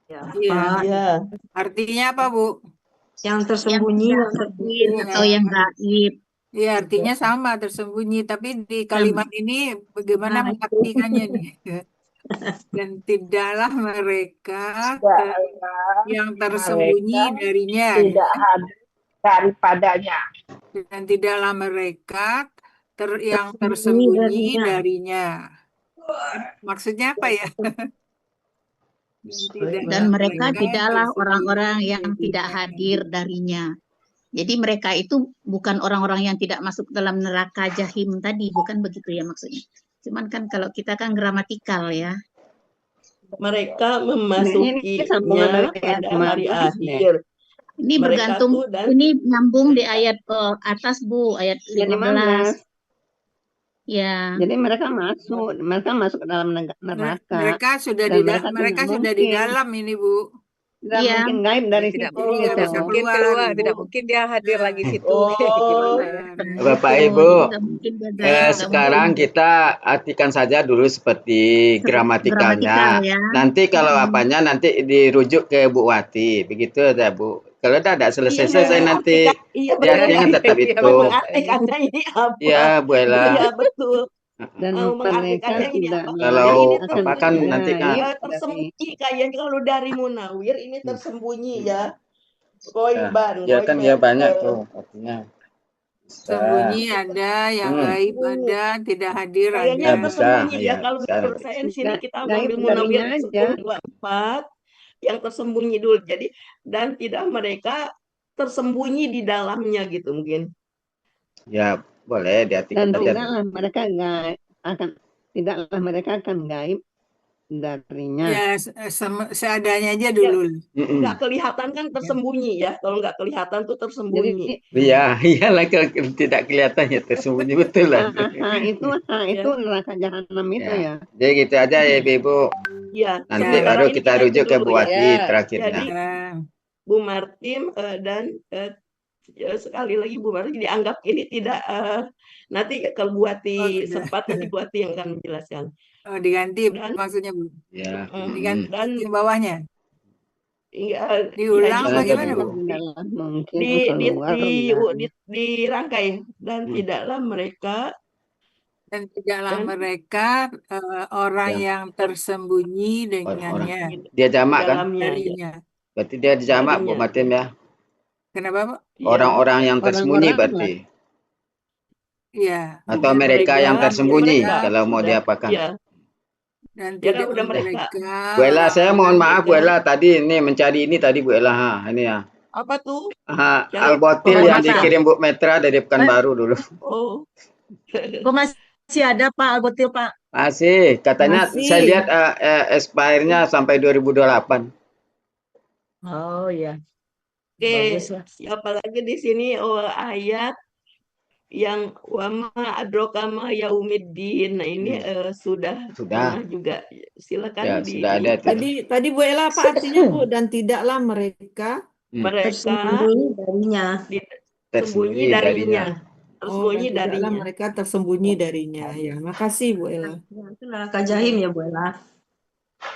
Speaker 6: Iya. Artinya apa Bu?
Speaker 3: Yang tersembunyi,
Speaker 9: yang hadir atau yang gaib.
Speaker 6: Iya, artinya sama, tersembunyi. Tapi di kalimat ini bagaimana mengartikannya nih? Dan tidaklah mereka yang tersembunyi darinya.
Speaker 10: Tidak hadir daripadanya.
Speaker 6: Dan tidaklah mereka yang tersembunyi darinya. Maksudnya apa ya?
Speaker 9: Dan mereka tidaklah orang-orang yang tidak hadir darinya. Jadi mereka itu bukan orang-orang yang tidak masuk dalam neraka jahim tadi, bukan begitu ya maksudnya. Cuman kan kalau kita kan gramatikal ya.
Speaker 3: Mereka memasukinya pada hari akhir.
Speaker 9: Ini bergantung, ini nyambung di ayat atas Bu, ayat 15. Ya.
Speaker 11: Jadi mereka masuk ke dalam neraka.
Speaker 6: Mereka sudah di dalam ini Bu.
Speaker 11: Tidak mungkin gaib dari situ.
Speaker 4: Tidak mungkin dia hadir lagi situ.
Speaker 1: Bapak Ibu, sekarang kita artikan saja dulu seperti gramatikalnya. Nanti kalau apanya nanti dirujuk ke Bu Wati, begitu ya Bu. Kalau tidak selesai nanti diartikan tetap itu. Ya Bu Ella.
Speaker 3: Iya betul.
Speaker 11: Dan mereka tidak
Speaker 1: kalau apa kan nanti kan
Speaker 3: tersembunyi kayaknya kalau dari Munawir ini tersembunyi ya. Goiban.
Speaker 1: Ya kan dia banyak tuh artinya.
Speaker 6: Sembunyi ada, yang gaib ada, tidak hadir ada.
Speaker 3: Kayaknya tersembunyi ya. Kalau menurut saya di sini kita ambil Munawir 1024 yang tersembunyi dulu. Jadi dan tidak mereka tersembunyi di dalamnya gitu mungkin.
Speaker 1: Ya boleh diartikan.
Speaker 11: Dan tidaklah mereka akan gaib darinya.
Speaker 6: Ya, seadanya aja dulu.
Speaker 2: Nggak kelihatan kan tersembunyi ya. Kalau nggak kelihatan tuh tersembunyi.
Speaker 1: Iya, iyalah kalau tidak kelihatan ya tersembunyi betul lah.
Speaker 11: Itu neraka jahanam itu ya.
Speaker 1: Jadi gitu aja ya Ibu.
Speaker 2: Iya.
Speaker 1: Nanti
Speaker 2: Sementara
Speaker 1: baru
Speaker 2: ini
Speaker 1: kita
Speaker 2: itu
Speaker 1: rujuk ke
Speaker 2: dulu
Speaker 1: Bu
Speaker 2: ya.
Speaker 1: Wati terakhirnya.
Speaker 2: Jadi Bu Martim dan sekali lagi Bu Martim dianggap ini tidak nanti kalau Bu Wati sempat nanti Bu Wati yang akan menjelaskan.
Speaker 6: Oh, diganti
Speaker 2: Dan,
Speaker 6: maksudnya Bu.
Speaker 1: Ya.
Speaker 6: Diganti
Speaker 2: dan
Speaker 6: bawahnya.
Speaker 2: ya,
Speaker 6: Diulang bagaimana Bu?
Speaker 2: dirangkai dan tidaklah mereka
Speaker 6: orang yang tersembunyi dengannya.
Speaker 1: Dia jamak kan?
Speaker 6: Darinya.
Speaker 1: Berarti dia dijamak Bu Martim ya.
Speaker 6: Kenapa Pak?
Speaker 1: Orang-orang yang tersembunyi berarti.
Speaker 6: Iya.
Speaker 1: Atau mereka yang tersembunyi kalau mau diapakan.
Speaker 2: Iya.
Speaker 6: Dan
Speaker 2: Ya kan
Speaker 6: tidak
Speaker 2: udah mereka.
Speaker 1: Bu Ella, saya mohon maaf Bu Ella tadi ini mencari ini tadi Bu Ella. Ini ya.
Speaker 2: Apa tuh?
Speaker 1: Al-Botil yang dikirim Bu Metra dari Pekanbaru dulu.
Speaker 2: Oh.
Speaker 5: Kok masih ada Pak Al-Botil Pak?
Speaker 1: Masih, katanya saya lihat expire-nya sampai 2028.
Speaker 5: Oh iya.
Speaker 2: Oke, siapa lagi di sini ayat yang wama adrokama yaumiddin. Nah, ini sudah pernah juga. Silakan
Speaker 1: Ya, sudah ada
Speaker 8: Tadi Bu Ella apa artinya Bu? Dan tidaklah mereka
Speaker 3: tersembunyi darinya.
Speaker 2: Tersembunyi darinya.
Speaker 8: Tersembunyi darinya. Mereka tersembunyi darinya. Ya, makasih Bu Ella.
Speaker 3: Itu neraka jahim ya Bu Ella.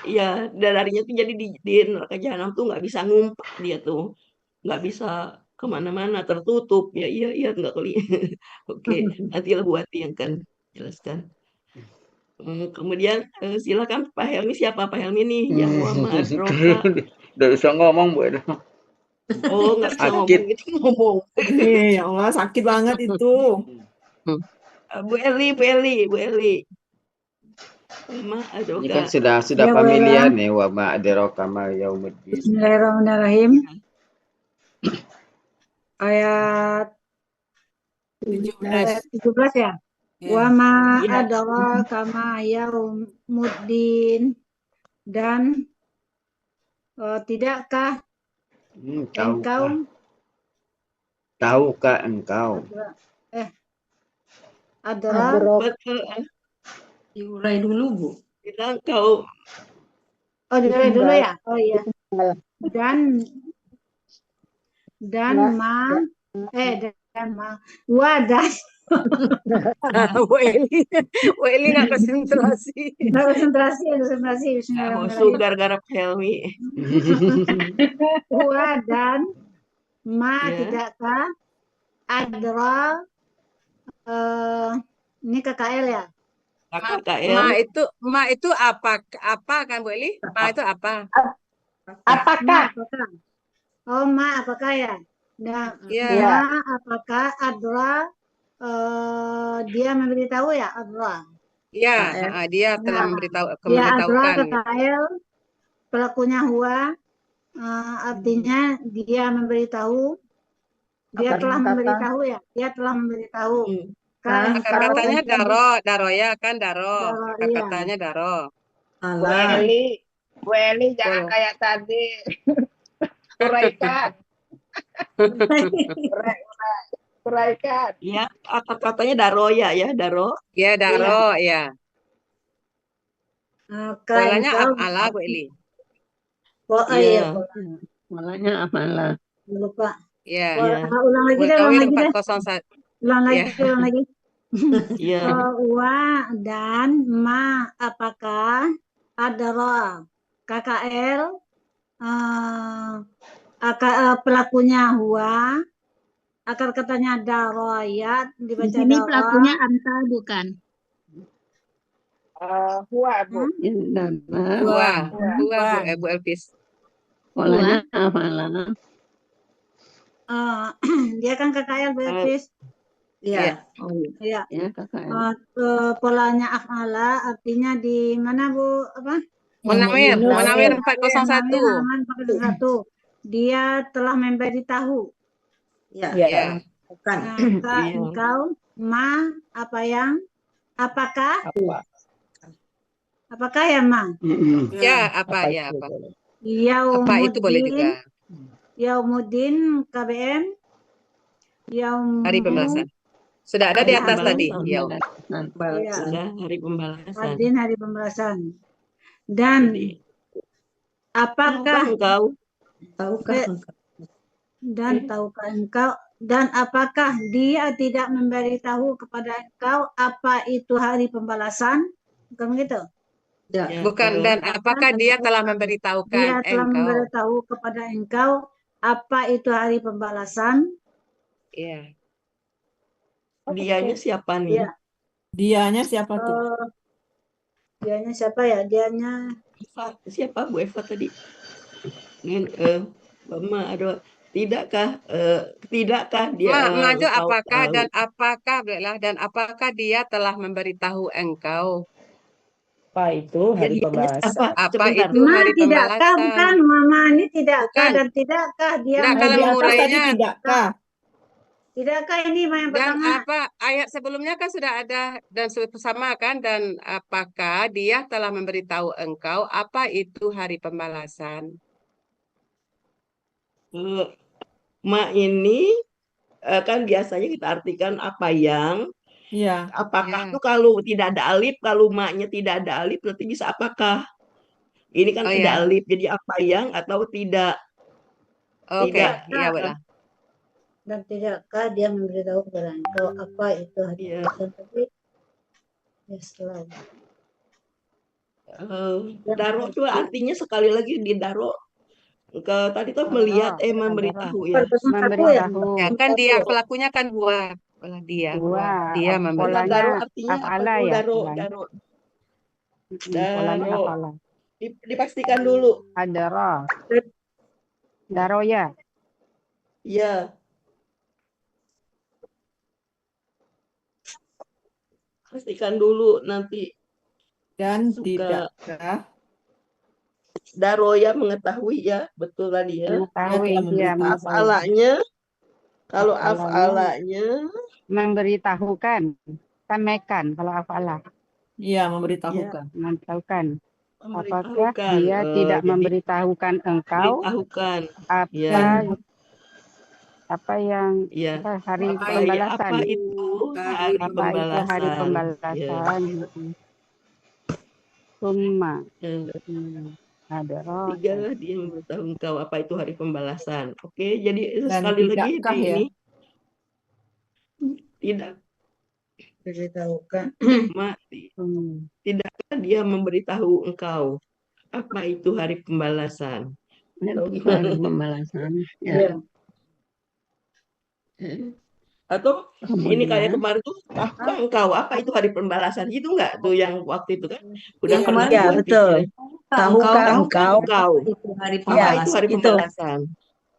Speaker 2: Iya, darinya tuh jadi di neraka jahanam tuh nggak bisa ngumpet dia tuh, nggak bisa kemana-mana, tertutup. Ya iya nggak kelihatan. Oke, nanti Bu Ati yang akan jelaskan. Kemudian silakan Pak Helmi. Siapa Pak Helmi nih yang wama adroka?
Speaker 1: Udah bisa ngomong Bu Ella.
Speaker 2: Oh, nggak bisa ngomong gitu ngomong.
Speaker 8: Ya Allah, sakit banget itu.
Speaker 2: Bu Eli.
Speaker 1: Ini kan sudah
Speaker 10: Ya,
Speaker 1: familiar nih wa ma adraka ma yaumuddin.
Speaker 10: Bismillahirrahmanirrahim. Ayat 17 ya. Wa ma adraka ma yaumuddin. Dan tidakkah
Speaker 1: Tahukah engkau?
Speaker 3: Diurai dulu Bu.
Speaker 2: Engkau.
Speaker 10: Oh, diurai dulu ya. Oh iya. Dan ma wadah.
Speaker 4: Bu Eli nggak konsentrasi.
Speaker 2: Masuk gara-gara Helmi.
Speaker 10: Wa dan ma tidakkah adra ini KKL ya?
Speaker 4: Ma itu apa kan Bu Eli? Ma itu apa?
Speaker 10: Apakah? Oh, ma apakah ya? Nah, ma apakah adra dia memberitahu ya adra?
Speaker 4: Iya, dia telah memberitahukan.
Speaker 10: Adra KKL pelakunya huwa artinya dia memberitahu. Dia telah memberitahu ya. Dia telah memberitahu.
Speaker 4: Katanya daro ya kan daro. Katanya daro.
Speaker 10: Bu Eli jangan kayak tadi. Uraikan.
Speaker 2: Iya, katanya daro ya, daro.
Speaker 4: Iya, daro ya. Polanya ala Bu Eli.
Speaker 10: Oh iya.
Speaker 11: Polanya apa?
Speaker 10: Lupa.
Speaker 4: Iya.
Speaker 10: Ulang lagi deh. Ulang lagi.
Speaker 2: Iya.
Speaker 10: Wa dan ma apakah adra KKL pelakunya huwa akar katanya daroyat dibaca
Speaker 9: di sini pelakunya anta bukan
Speaker 10: huwa Bu.
Speaker 4: Huwa Bu Elvis.
Speaker 11: Polanya apa lah?
Speaker 10: Dia kan KKL Bu Elvis.
Speaker 2: Iya.
Speaker 10: Iya.
Speaker 11: KKL.
Speaker 10: Polanya afala artinya di mana Bu? Apa?
Speaker 4: Munawir 401.
Speaker 10: Dia telah memberitahu.
Speaker 3: Ya. Bukan.
Speaker 10: Engkau ma apa yang? Apakah? Apakah ya, Ma?
Speaker 4: Ya, apa ya, apa? Apa itu boleh juga.
Speaker 10: Yaumuddin KBM.
Speaker 4: Hari pembalasan. Sudah ada di atas tadi.
Speaker 10: Iya.
Speaker 2: Sudah hari pembalasan.
Speaker 10: Yaumuddin hari pembalasan. Dan apakah dan apakah dia tidak memberitahu kepada engkau apa itu hari pembalasan? Bukan begitu?
Speaker 4: Bukan, dan apakah dia telah memberitahukan
Speaker 10: Dia telah
Speaker 4: engkau?
Speaker 10: memberitahu kepada engkau apa itu hari pembalasan?
Speaker 4: Iya.
Speaker 2: Dianya siapa nih?
Speaker 10: Iya.
Speaker 8: Dianya siapa tuh?
Speaker 10: Dianya siapa ya? Dianya
Speaker 2: siapa Bu Eva tadi? Mama ada tidakkah dia
Speaker 4: Maju
Speaker 2: engkau
Speaker 4: apakah
Speaker 2: tahu?
Speaker 4: dan apakah Bella, dan apakah dia telah memberitahu engkau?
Speaker 5: Apa itu hari pembalasan?
Speaker 4: Apa itu
Speaker 10: Ma,
Speaker 4: hari
Speaker 10: tidakkah?
Speaker 4: pembalasan?
Speaker 10: Bukan, Mama, ini tidakkah
Speaker 4: Bukan.
Speaker 10: dan tidakkah dia
Speaker 4: Tidak, kalau
Speaker 8: Di atas tadi
Speaker 4: mengurainya.
Speaker 8: tidakkah?
Speaker 10: Tidakkah ini Ma yang
Speaker 4: Dan
Speaker 10: pertama?
Speaker 4: apa ayat sebelumnya kan sudah ada dan sama kan, dan apakah dia telah memberitahu engkau apa itu hari pembalasan?
Speaker 2: Ma ini kan biasanya kita artikan apa yang.
Speaker 8: Iya.
Speaker 2: Apakah tuh kalau tidak ada alif, kalau maknya tidak ada alif berarti bisa apakah. Ini kan ada alif, jadi apa yang atau tidak.
Speaker 4: Oke, iya betul.
Speaker 10: Dan tidakkah dia memberitahu kepada engkau apa itu hari pembalasan? Tapi ya setelah.
Speaker 2: Daro itu artinya sekali lagi di daro tadi tuh melihat memberitahu ya.
Speaker 4: Ya kan dia pelakunya kan buat dia memberitahu.
Speaker 2: Daro artinya apa tuh? Daro. Dipastikan dulu.
Speaker 12: Daro ya.
Speaker 2: Iya. Pastikan dulu nanti.
Speaker 8: Dan tidakkah
Speaker 2: Daroya mengetahui ya, betul tadi ya.
Speaker 12: Mengetahui dia
Speaker 2: afalanya. Kalau afalanya
Speaker 12: memberitahukan, sampaikan kalau afala.
Speaker 8: Iya, memberitahukan.
Speaker 12: Memberitahukan. Apakah dia tidak memberitahukan engkau apa yang hari pembalasan?
Speaker 2: Apa itu hari pembalasan?
Speaker 12: Summa.
Speaker 2: Tiga dia memberitahu engkau apa itu hari pembalasan. Oke, jadi sekali lagi ini tidak
Speaker 10: Diberitahukan.
Speaker 2: Tidakkah dia memberitahu engkau apa itu hari pembalasan?
Speaker 11: Hari pembalasan.
Speaker 2: Ya. Atau ini kayak kemarin tuh, tahukah engkau apa itu hari pembalasan? Itu enggak tuh yang waktu itu kan? Udah
Speaker 5: kemarin ya, betul. Tahukah engkau
Speaker 10: itu hari
Speaker 2: apa itu hari pembalasan?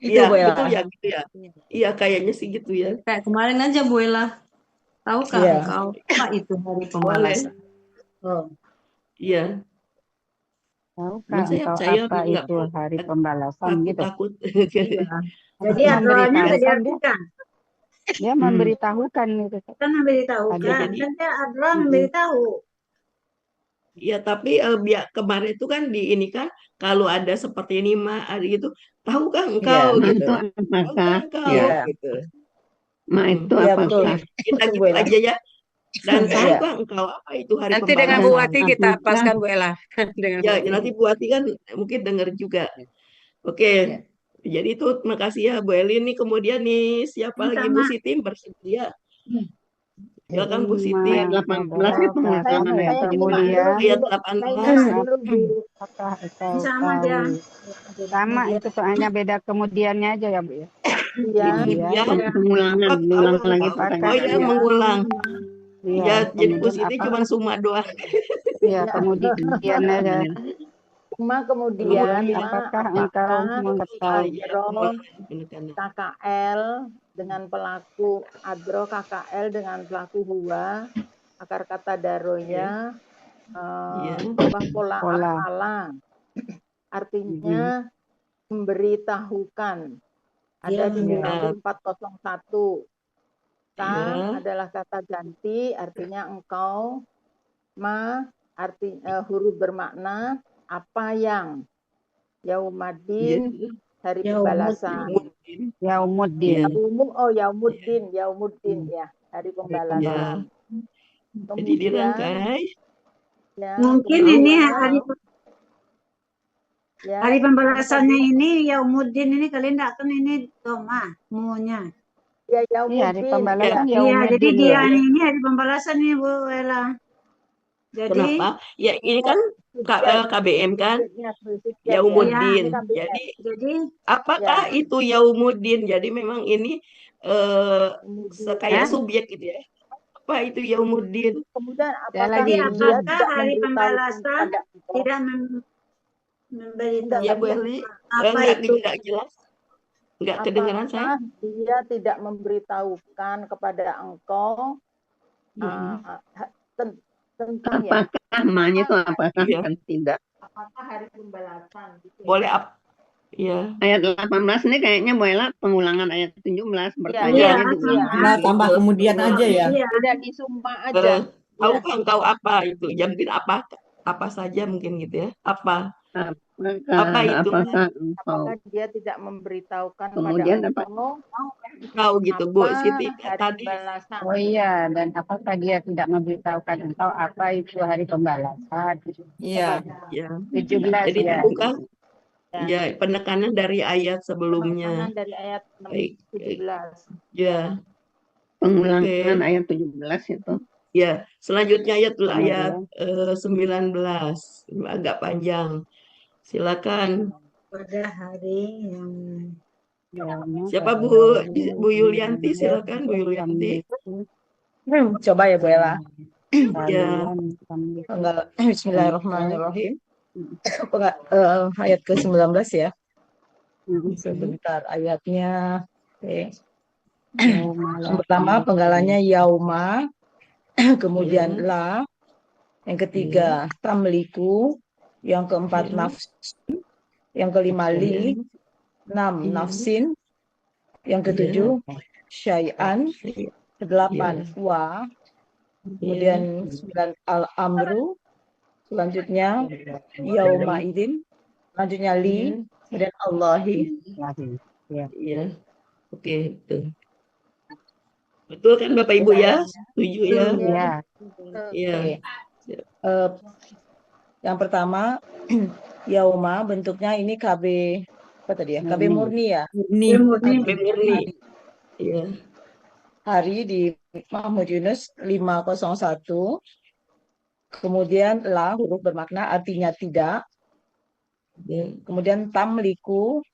Speaker 2: Iya, betul ya gitu ya. Iya, kayaknya sih gitu ya.
Speaker 3: Kayak kemarin aja Bu Ella. Tahukah engkau apa itu hari pembalasan?
Speaker 2: Iya.
Speaker 12: Tahukah engkau apa itu hari pembalasan gitu?
Speaker 2: Takut.
Speaker 10: Jadi aturannya sudah diartikan.
Speaker 12: Dia memberitahukan gitu.
Speaker 10: Kan memberitahukan. Dan dia adalah memberitahu.
Speaker 2: Iya, tapi kemarin itu kan di ini kan kalau ada seperti ini gitu, tahukah engkau gitu?
Speaker 11: Apakah
Speaker 2: gitu.
Speaker 11: itu apakah?
Speaker 2: Kita gitu aja ya. Dan tahukah engkau apa itu hari
Speaker 4: nanti
Speaker 2: pembalasan?
Speaker 4: dengan Bu Wati kita paskan Bu Ella.
Speaker 2: Ya, nanti Bu Wati kan mungkin dengar juga. Oke. Jadi itu terima kasih ya Bu Eli nih, kemudian nih siapa lagi Bu Siti bersedia? Silakan Bu Siti.
Speaker 11: Ayat 18 itu pengalaman ya.
Speaker 12: Kemudian
Speaker 2: ayat 18.
Speaker 12: Sama itu soalnya beda kemudiannya aja ya Bu ya.
Speaker 11: Iya. Mengulang lagi pertanyaan.
Speaker 2: Oh ya, mengulang.
Speaker 12: Ya,
Speaker 2: jadi Bu Siti cuma suma doang.
Speaker 12: Iya, kemudian aja.
Speaker 13: Kemudian
Speaker 12: apakah engkau mengetahui
Speaker 13: KKL dengan pelaku adro, KKL dengan pelaku huwa, akar kata daronya, pola afala, artinya memberitahukan. Ada di buku 401. Ka adalah kata ganti, artinya engkau, ma huruf bermakna apa yang. Yaumadin, hari pembalasan.
Speaker 11: Yaumuddin.
Speaker 13: Yaumuddin ya, hari pembalasan.
Speaker 2: Jadi dirangkai.
Speaker 13: Ya,
Speaker 10: Mungkin ini hari pembalasannya ini Yaumuddin ini kalian enggak kan ini doma munya.
Speaker 13: Ya,
Speaker 11: hari pembalasan
Speaker 10: Iya, jadi dia ini hari pembalasan nih Bu Ella. Jadi
Speaker 2: kenapa? Ya ini kan KBM kan Yaumuddin. Jadi apakah itu Yaumuddin? Jadi memang ini kayak subjek gitu ya. Apa itu Yaumuddin?
Speaker 13: Kemudian
Speaker 10: apakah hari pembalasan tidak memberitahu
Speaker 2: ya Bu Eli,
Speaker 10: apa itu
Speaker 2: enggak jelas? Enggak kedengaran saya.
Speaker 13: Dia tidak memberitahukan kepada engkau tentang
Speaker 11: apakah namanya itu apakah kan tidak.
Speaker 13: Apakah hari pembalasan gitu.
Speaker 2: Boleh ya.
Speaker 11: Ayat 18 ini kayaknya boleh pengulangan ayat 17
Speaker 8: pertanyaannya
Speaker 11: diulang.
Speaker 8: Tambah kemudian aja ya.
Speaker 13: Tidak disumpah aja.
Speaker 2: Tahukah engkau apa itu? Jambir apa saja mungkin gitu ya. Apa itu?
Speaker 13: Apakah dia tidak memberitahukan
Speaker 11: kemudian
Speaker 13: pada
Speaker 2: tahu gitu Bu Siti tadi.
Speaker 12: Oh iya, dan apakah dia tidak memberitahukan engkau apa itu hari pembalasan?
Speaker 8: Iya.
Speaker 12: 17
Speaker 2: Jadi
Speaker 12: ya.
Speaker 2: bukan ya penekanan dari ayat sebelumnya.
Speaker 13: Penekanan dari ayat 17.
Speaker 2: Ya.
Speaker 11: Pengulangan ayat 17 itu.
Speaker 2: Ya, selanjutnya ayat 19 agak panjang. Silakan.
Speaker 10: Pada hari yang
Speaker 2: siapa Bu Yulianti? Silakan Bu Yulianti.
Speaker 5: Coba ya Bu Ella.
Speaker 2: Ya.
Speaker 5: Bismillahirrahmanirrahim. Ayat ke-19 ya. Sebentar ayatnya. Oke. Yang pertama penggalanya yauma, kemudian la, yang ketiga tamliku, yang keempat nafsin, yang kelima li, 6 nafsin, yang ketujuh syai'an, ke-8 wa, kemudian 9 al-amru, selanjutnya yauma idin, selanjutnya li, kemudian Allahi.
Speaker 2: Iya. Oke, itu. Betul kan Bapak Ibu ya? Setuju ya? Iya.
Speaker 5: Yang pertama yauma bentuknya ini KB apa tadi ya? KB murni ya?
Speaker 2: KB murni. Iya.
Speaker 5: Hari di Mahmud Yunus 501. Kemudian la huruf bermakna artinya tidak. Kemudian tamliku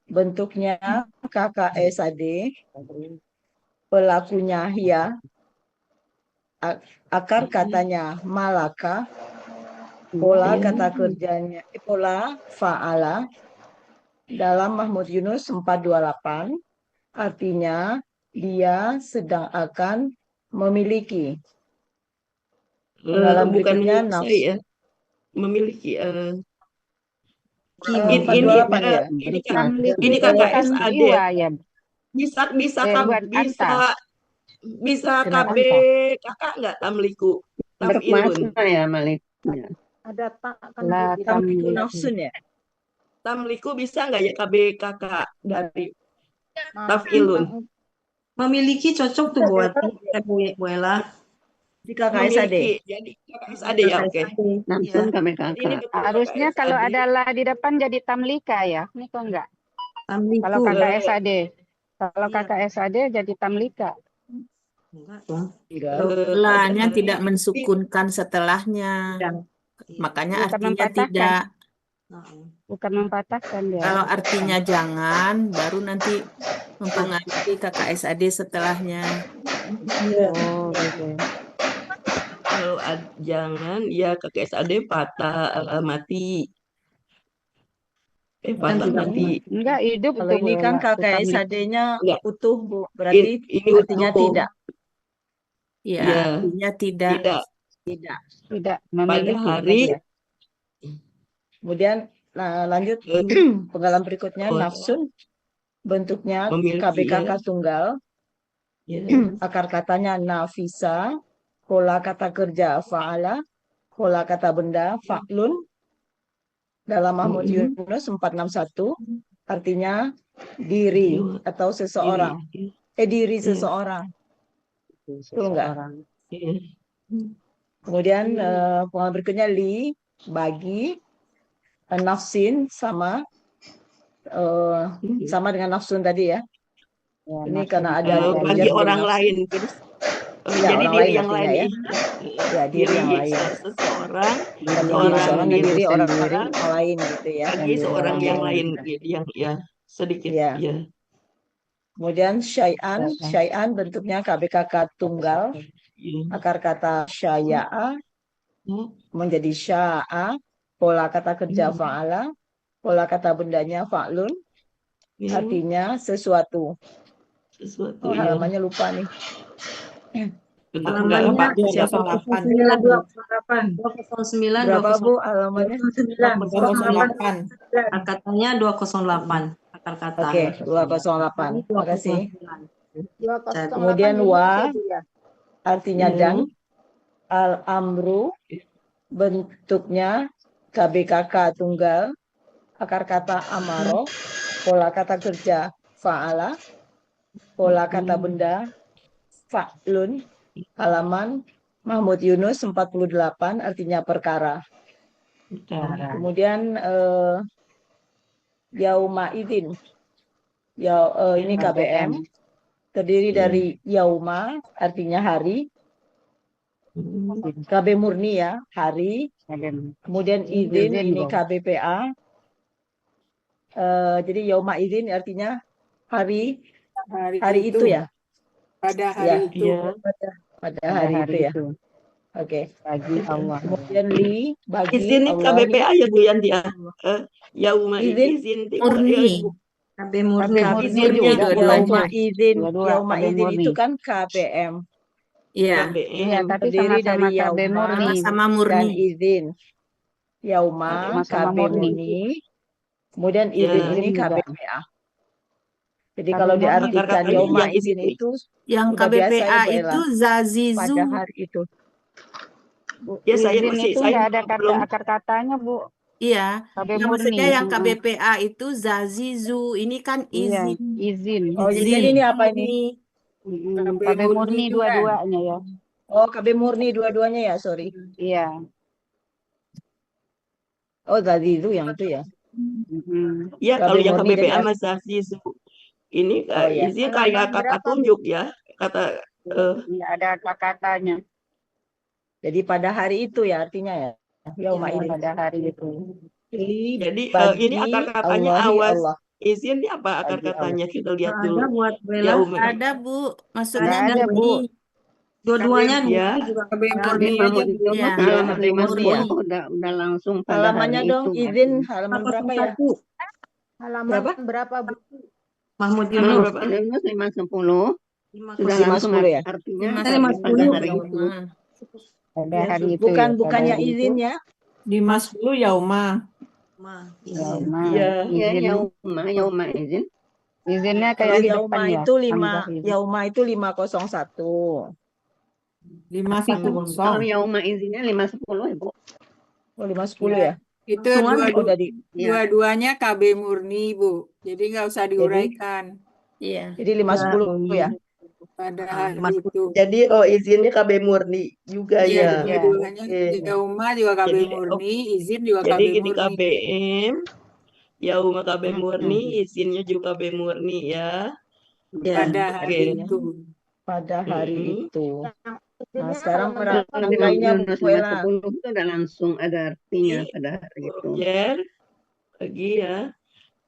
Speaker 5: bentuknya KKSAD. Pelakunya hia, akar katanya malaka, pola kata kerjanya pola fa'ala dalam Mahmud Yunus 428 artinya dia sedang akan memiliki. Dalam berikutnya nafsu
Speaker 2: ya. Memiliki ini KKSAD ya. Bisa KB kakak nggak tamliku
Speaker 11: berpuasa ya Malik.
Speaker 13: Ada tak kan
Speaker 5: tamliku nafsun ya.
Speaker 2: Tamliku bisa nggak ya KB kakak dari tafilun?
Speaker 3: Memiliki cocok tuh buat Bu Ella.
Speaker 5: Di KKSAD.
Speaker 2: Jadi KKSAD ya oke.
Speaker 11: Nafsun KKK.
Speaker 12: Harusnya kalau ada la di depan jadi tamlika ya. Ini kok enggak?
Speaker 3: Tamliku.
Speaker 12: Kalau KKSAD. Kalau KKSAD jadi tamlika.
Speaker 8: La-nya tidak mensukunkan setelahnya. Makanya artinya tidak.
Speaker 12: Bukan mempatahkan ya.
Speaker 8: Kalau artinya jangan, baru nanti mempengaruhi KKSAD setelahnya.
Speaker 12: Oh, gitu.
Speaker 2: Kalau jangan ya KKSAD patah mati. Patah mati.
Speaker 12: Enggak hidup.
Speaker 5: Kalau ini kan KKSAD-nya utuh Bu, berarti ini artinya
Speaker 2: utuh.
Speaker 5: tidak.
Speaker 8: Ya, artinya tidak.
Speaker 12: Tidak
Speaker 2: Pada hari.
Speaker 5: Kemudian lanjut penggalan berikutnya nafsun bentuknya KBKK tunggal. Akar katanya nafisa, pola kata kerja fa'ala, pola kata benda fa'lun dalam Mahmud Yunus 461 artinya diri atau seseorang. Diri seseorang. Betul enggak? Kemudian pola berikutnya li, bagi, nafsin sama dengan nafsun tadi ya. Ini karena ada
Speaker 2: bagi orang lain.
Speaker 5: Ya,
Speaker 2: jadi
Speaker 5: orang
Speaker 2: diri
Speaker 5: lain
Speaker 2: yang lain
Speaker 5: ya. Ya, diri yang lain.
Speaker 2: Seseorang,
Speaker 5: seorang dan diri orang lain gitu ya.
Speaker 2: Bagi seorang yang lain yang ya sedikit
Speaker 5: ya. Kemudian syai'an bentuknya KBKK tunggal. Akar kata syaya'a menjadi sya'a, pola kata kerja fa'ala, pola kata bendanya fa'lun, artinya sesuatu. Halamannya lupa nih.
Speaker 3: Halamannya 209.
Speaker 5: Berapa Bu halamannya?
Speaker 3: 208. Katanya 208 akar kata.
Speaker 5: Oke, 208. Terima kasih. Kemudian wa artinya dan, al-amru bentuknya KBKK tunggal, akar kata amaro, pola kata kerja fa'ala, pola kata benda fa'lun, halaman Mahmud Yunus 48 artinya perkara. Kemudian yauma idzin. Ini KBM terdiri dari yauma artinya hari. KB murni ya, hari. Kemudian idzin ini KBPA. Jadi yauma idzin artinya hari itu ya.
Speaker 6: Pada hari itu.
Speaker 5: Pada hari itu ya. Oke. Bagi Allah. Kemudian li bagi
Speaker 2: izin
Speaker 5: Allah.
Speaker 2: KBPA ya Bu Yanti ya. Yauma izin
Speaker 8: murni.
Speaker 3: KB murni.
Speaker 5: Yauma izin itu kan KBM.
Speaker 8: Iya.
Speaker 12: Iya, tapi
Speaker 5: terdiri dari
Speaker 12: KB murni
Speaker 8: sama murni
Speaker 5: dan izin. Yauma KB murni. Kemudian izin ini KBPA. Jadi kalau diartikan yauma izin itu
Speaker 8: yang KBPA itu zazizu
Speaker 5: pada hari itu.
Speaker 12: Ya, izin itu nggak ada kata akar katanya Bu.
Speaker 8: Iya,
Speaker 12: KB
Speaker 8: maksudnya
Speaker 12: murni.
Speaker 8: yang KBPA itu zazizu, ini kan izin.
Speaker 12: Iya, izin.
Speaker 5: Oh, izin ini apa ini?
Speaker 12: KB murni dua-duanya ya.
Speaker 5: Oh, KB murni dua-duanya ya, sorry.
Speaker 12: Iya.
Speaker 5: Oh, zazizu yang itu ya.
Speaker 2: Iya, kalau yang KBPA mas zazizu. Ini izin kayak kata tunjuk ya, kata
Speaker 12: nggak ada kata-katanya.
Speaker 5: Jadi pada hari itu ya artinya ya. Yauma ini
Speaker 12: pada hari itu.
Speaker 2: Jadi ini akar katanya awas. Izin ini apa akar katanya? Kita lihat dulu.
Speaker 3: Ada buat
Speaker 8: ada Bu, maksudnya
Speaker 12: ada Bu.
Speaker 3: Dua-duanya
Speaker 2: ya.
Speaker 6: KB murni aja Bu.
Speaker 11: Halaman 50 udah langsung pada
Speaker 5: halamannya
Speaker 11: hari
Speaker 5: dong
Speaker 11: itu.
Speaker 5: izin halaman berapa ya?
Speaker 13: Halaman berapa Bu?
Speaker 3: Mahmud Yunus.
Speaker 11: 510. Sudah langsung
Speaker 5: ya?
Speaker 11: Artinya
Speaker 3: 510
Speaker 11: pada hari itu.
Speaker 12: Pada hari itu.
Speaker 5: Bukannya izin ya?
Speaker 6: 510 yauma.
Speaker 11: Iya, yauma izin.
Speaker 12: Izinnya kayak di
Speaker 5: yauma
Speaker 12: depan
Speaker 5: itu
Speaker 12: ya.
Speaker 5: Yauma itu 501.
Speaker 6: 510.
Speaker 11: Kalau yauma izinnya 510 Ibu.
Speaker 5: Oh, 510 ya?
Speaker 6: Itu dua-duanya KB murni Bu. Jadi nggak usah diuraikan.
Speaker 8: Iya.
Speaker 5: Jadi 510 ya?
Speaker 6: Pada hari itu.
Speaker 2: Jadi izinnya KB murni juga ya.
Speaker 6: Dua-duanya yauma juga KB murni, izin juga KB
Speaker 2: jadi gini
Speaker 6: murni.
Speaker 2: KBM, yauma KB murni, izinnya juga KB murni ya.
Speaker 6: Pada hari itu.
Speaker 5: Pada hari itu. Nah, sekarang lainnya Bu Ella.
Speaker 11: 10 itu udah langsung ada artinya pada hari itu.
Speaker 2: Lagi ya.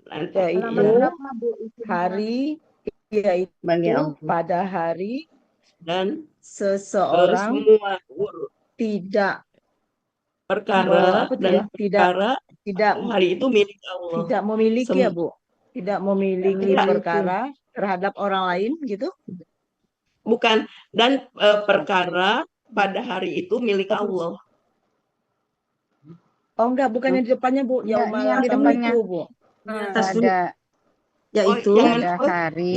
Speaker 5: Nanti itu hari yaitu pada hari
Speaker 2: dan
Speaker 5: seseorang
Speaker 2: semua
Speaker 5: tidak
Speaker 2: perkara dan perkara
Speaker 5: tidak
Speaker 2: hari itu milik Allah.
Speaker 5: Tidak memiliki ya Bu. Tidak memiliki perkara terhadap orang lain gitu.
Speaker 2: Bukan, dan perkara pada hari itu milik Allah.
Speaker 5: Oh enggak, bukannya di depannya Bu. Yauma
Speaker 12: yang di depannya
Speaker 5: Bu.
Speaker 12: ada
Speaker 3: Yaitu
Speaker 12: pada hari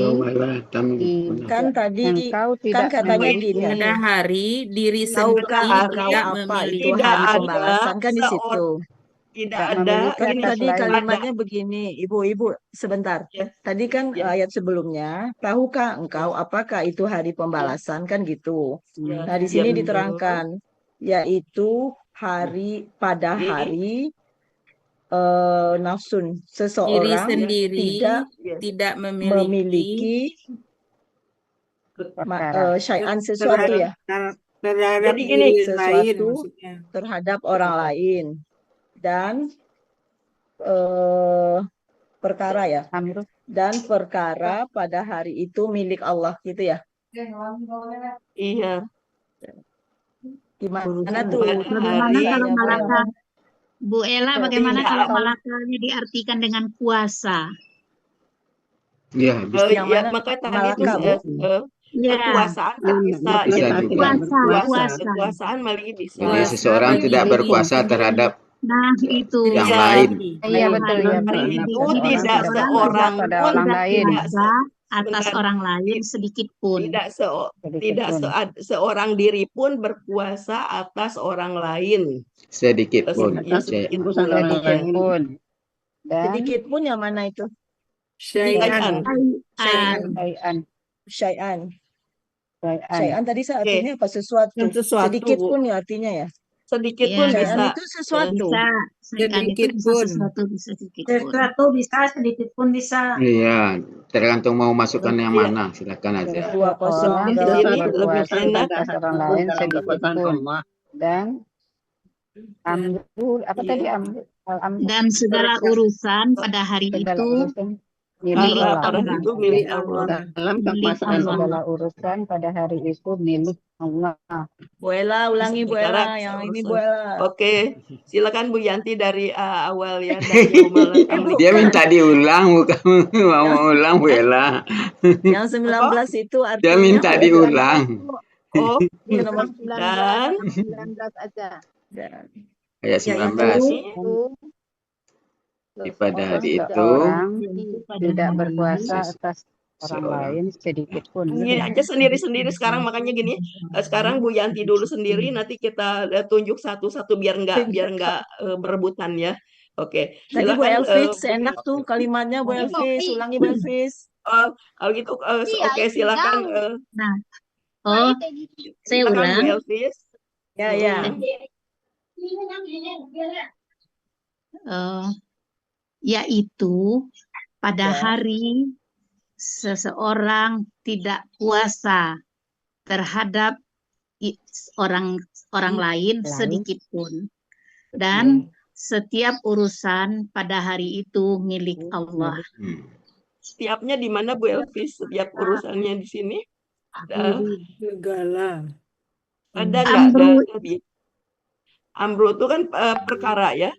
Speaker 5: kan tadi
Speaker 12: engkau
Speaker 5: kan
Speaker 12: tidak
Speaker 5: katanya
Speaker 12: memiliki.
Speaker 5: gini.
Speaker 8: Pada hari diri
Speaker 5: Tahukah
Speaker 8: sendiri
Speaker 5: engkau
Speaker 8: tidak
Speaker 5: apa itu
Speaker 8: memiliki.
Speaker 5: hari pembalasan kan di situ.
Speaker 2: Tidak ada.
Speaker 5: Kan
Speaker 2: Ini
Speaker 5: tadi
Speaker 2: ada.
Speaker 5: kalimatnya begini, ibu-ibu sebentar. Tadi kan ayat sebelumnya, tahukah engkau apakah itu hari pembalasan kan gitu. Nah di sini diterangkan, yaitu hari pada hari nafsun
Speaker 8: Diri
Speaker 5: seseorang
Speaker 8: sendiri
Speaker 5: tidak
Speaker 8: memiliki
Speaker 5: memiliki syai'an sesuatu ya.
Speaker 6: Terhadap
Speaker 5: Jadi
Speaker 6: diri lain
Speaker 5: sesuatu
Speaker 6: maksudnya.
Speaker 5: terhadap orang lain dan perkara ya. Dan perkara pada hari itu milik Allah gitu ya.
Speaker 2: Iya.
Speaker 5: Gimana tuh?
Speaker 9: Bagaimana kalau malaka, Bu Ella, bagaimana
Speaker 2: Tidak
Speaker 9: kalau
Speaker 2: ada.
Speaker 9: malakanya diartikan dengan puasa?
Speaker 1: Ya, bisa.
Speaker 2: Ya, maka tadi itu
Speaker 9: Ya.
Speaker 2: kekuasaan kan bisa.
Speaker 1: Bisa
Speaker 2: Jadi
Speaker 1: juga.
Speaker 2: kekuasaan malah bisa.
Speaker 1: Jadi seseorang tidak berkuasa terhadap
Speaker 9: Nah, itu
Speaker 1: yang lain.
Speaker 12: Iya betul ya.
Speaker 2: Hari itu
Speaker 12: Seseorang
Speaker 2: tidak
Speaker 12: tidak
Speaker 2: seorang
Speaker 12: berkuasa pada
Speaker 2: pun
Speaker 12: orang lain.
Speaker 9: berkuasa atas orang lain sedikit pun.
Speaker 2: Tidak seorang diri pun berkuasa atas orang lain.
Speaker 1: Sedikit pun.
Speaker 2: Ya, sedikit
Speaker 12: pun. Dan
Speaker 5: sedikit pun yang mana itu?
Speaker 6: Syai'an.
Speaker 5: Syai'an tadi artinya apa? Sesuatu. Sedikit pun ya artinya ya.
Speaker 2: Sedikit pun
Speaker 5: Syai'an
Speaker 2: bisa.
Speaker 5: itu sesuatu.
Speaker 9: Sedikit pun.
Speaker 10: Sesuatu bisa, sedikit pun bisa.
Speaker 1: Iya, tergantung mau masukkan yang mana, silakan aja.
Speaker 12: Seseorang
Speaker 2: di
Speaker 12: tidak
Speaker 2: sini
Speaker 12: berkuasa
Speaker 2: lebih enak.
Speaker 12: atas orang lain sedikit pun. Dan apa tadi
Speaker 9: dan segala urusan pada hari itu milik Allah.
Speaker 2: Milik Allah.
Speaker 11: Dalam kekuasaan
Speaker 12: segala urusan pada hari itu milik Allah.
Speaker 5: Bu Ella, ulangi Bu Ella, yang ini Bu Ella.
Speaker 2: Oke, silakan Bu Yanti dari awal ya, dari Humalat Amri.
Speaker 1: Dia minta diulang, bukan mau ulang Bu Ella.
Speaker 5: Yang 19 itu artinya
Speaker 1: dia minta diulang.
Speaker 2: Oh,
Speaker 13: dan 19 aja.
Speaker 1: Ayat 19. Pada hari itu
Speaker 12: tidak berkuasa atas orang lain sedikit pun.
Speaker 2: Gini aja sendiri-sendiri sekarang, makanya gini. Sekarang Bu Yanti dulu sendiri, nanti kita tunjuk satu-satu biar nggak berebutan ya. Oke.
Speaker 5: Tadi Bu Elvis enak tuh kalimatnya Bu Elvis, ulangi Bu Elvis.
Speaker 2: Kalau gitu oke silakan.
Speaker 9: Nah, saya ulang.
Speaker 2: Bu Elvis.
Speaker 5: Ya.
Speaker 9: Yaitu pada hari seseorang tidak puasa terhadap orang lain sedikit pun, dan setiap urusan pada hari itu milik Allah.
Speaker 2: Setiapnya di mana Bu Elvis? Setiap urusannya di sini?
Speaker 6: Segala.
Speaker 2: Ada nggak? Amru itu kan perkara ya.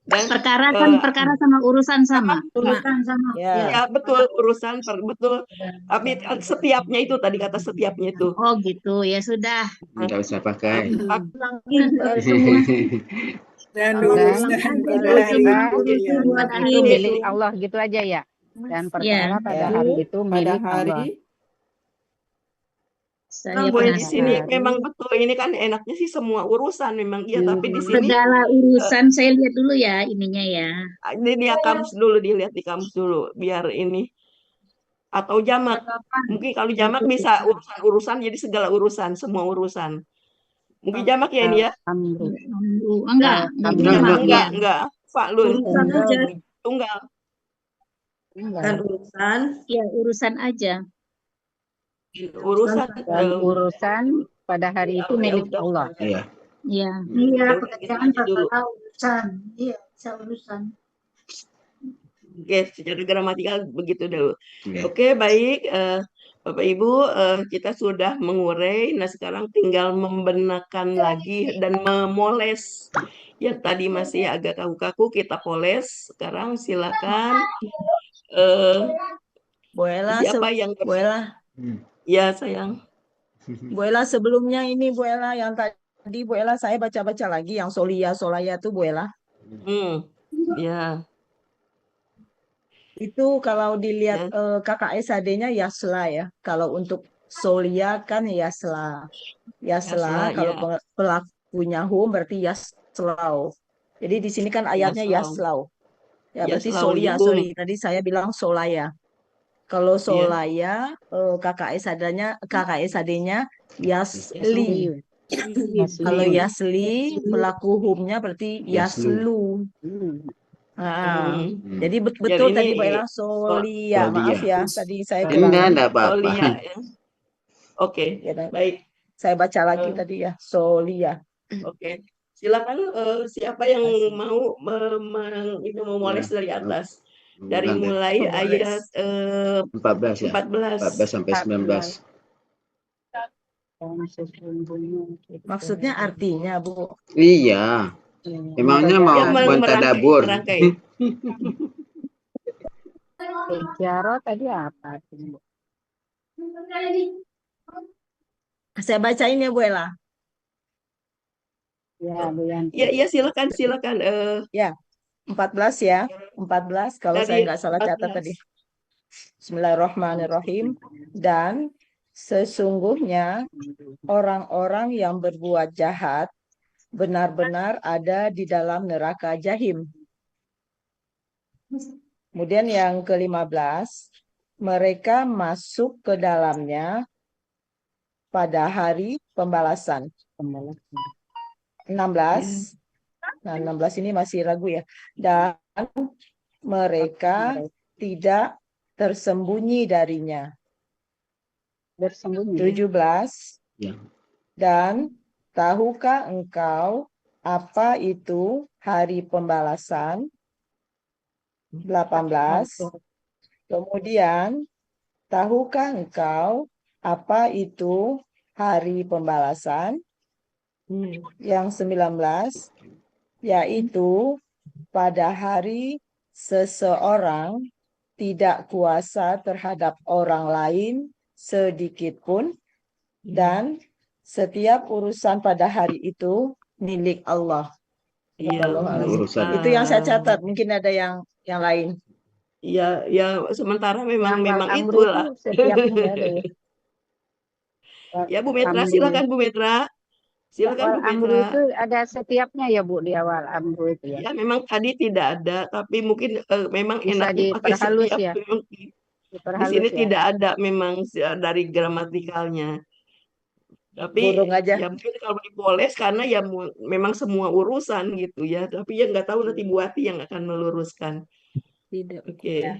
Speaker 2: Dan
Speaker 9: perkara kan perkara sama urusan sama.
Speaker 10: Urusan sama.
Speaker 2: Ya betul, urusan betul. Tapi setiapnya itu tadi kata setiapnya itu.
Speaker 9: Oh gitu, ya sudah.
Speaker 1: Tidak usah pakai.
Speaker 12: Dan itu milik Allah gitu aja ya. Dan perkara pada hari itu milik Allah.
Speaker 2: Nah, di sini memang betul, ini kan enaknya sih semua urusan memang iya, tapi di sini
Speaker 9: segala urusan saya lihat dulu ya ininya ya.
Speaker 2: Ini dia kamus dulu, dilihat di kamus dulu biar ini, atau jamak. Mungkin kalau jamak bisa urusan-urusan, jadi segala urusan, semua urusan. Mungkin jamak ya ini ya? Enggak. Fa'lun.
Speaker 9: Urusan aja.
Speaker 2: Tunggal.
Speaker 9: Dan urusan? Ya urusan aja.
Speaker 12: Urusan pada hari itu milik Allah.
Speaker 9: Iya.
Speaker 10: Iya, pekerjaan perkara urusan. Iya, bisa urusan.
Speaker 2: Oke, secara gramatikal begitu dulu. Oke, baik. Bapak Ibu, kita sudah mengurai. Nah, sekarang tinggal membenarkan lagi dan memoles. Yang tadi masih agak kaku-kaku, kita poles. Sekarang silakan.
Speaker 5: Bu Ella,
Speaker 2: siapa yang
Speaker 5: Bu Ella.
Speaker 2: Ya, sayang.
Speaker 5: Bu Ella, sebelumnya ini Bu Ella yang tadi Bu Ella saya baca-baca lagi yang Solaya tuh Bu Ella.
Speaker 2: Ya.
Speaker 5: Itu kalau dilihat KKSAD-nya Yasla ya. Kalau untuk Solia kan Yasla. Yasla, kalau
Speaker 2: ya.
Speaker 5: pelakunya hum berarti Yaslau. Jadi di sini kan ayatnya Yaslau. Ya berarti
Speaker 2: Yaslau
Speaker 5: Solia,
Speaker 2: hum.
Speaker 5: sorry. Tadi saya bilang Solaya. Kalau
Speaker 2: Iya.
Speaker 5: Solaya, KKSAD-nya Yasli. Kalau Yasli, pelaku humnya berarti Yaslu. Jadi betul
Speaker 2: Jadi
Speaker 5: tadi
Speaker 2: ini
Speaker 5: Mbak Ella Solia. Maaf ya, tadi saya kurang.
Speaker 1: Enggak apa-apa.
Speaker 2: Solia ya. Oke,
Speaker 5: Ya,
Speaker 2: baik.
Speaker 5: saya baca lagi tadi ya, Solia.
Speaker 2: Oke, silakan siapa yang mau memoles dari atas. Dari mulai ayat
Speaker 1: 14 ya. 14 sampai 19.
Speaker 5: Maksudnya artinya, Bu.
Speaker 1: Iya. Emangnya mau mentadabur.
Speaker 2: merangkai.
Speaker 12: Jaro tadi apa?
Speaker 5: Saya bacain ya Bu Ella.
Speaker 12: Ya, Bu Yanti.
Speaker 2: Ya, silakan.
Speaker 5: Ya, 14 ya. 14 kalau
Speaker 2: Dari
Speaker 5: saya nggak salah catat tadi. Bismillahirrahmanirrahim. Dan sesungguhnya orang-orang yang berbuat jahat benar-benar ada di dalam neraka jahim. Kemudian yang ke-15, mereka masuk ke dalamnya pada hari pembalasan. 16. Nah, 16 ini masih ragu ya. Dan mereka tidak tersembunyi darinya. 17. Dan tahukah engkau apa itu hari pembalasan? 18. Kemudian, tahukah engkau apa itu hari pembalasan? Yang 19, yaitu pada hari seseorang tidak kuasa terhadap orang lain sedikit pun, dan setiap urusan pada hari itu milik Allah. Itu yang saya catat. Mungkin ada yang lain.
Speaker 2: Ya, sementara memang
Speaker 12: Itu
Speaker 2: itulah.
Speaker 12: setiapnya ada ya.
Speaker 2: Ya, Bu Metra, silakan Bu Metra. Silakan Bu
Speaker 12: Amru
Speaker 2: Metra.
Speaker 12: itu ada setiapnya ya Bu di awal Amru itu ya.
Speaker 2: Ya, memang tadi tidak ada, tapi mungkin memang
Speaker 12: Bisa
Speaker 2: enaknya pakai
Speaker 12: diperhalus
Speaker 2: setiap.
Speaker 12: ya.
Speaker 2: Memang di sini
Speaker 12: Diperhalus ya.
Speaker 2: tidak ada memang dari gramatikalnya. Tapi
Speaker 5: Burung aja.
Speaker 2: ya mungkin kalau dipoles karena ya memang semua urusan gitu ya. Tapi ya nggak tahu nanti Bu Ati yang akan meluruskan.
Speaker 5: Tidak.
Speaker 2: Oke.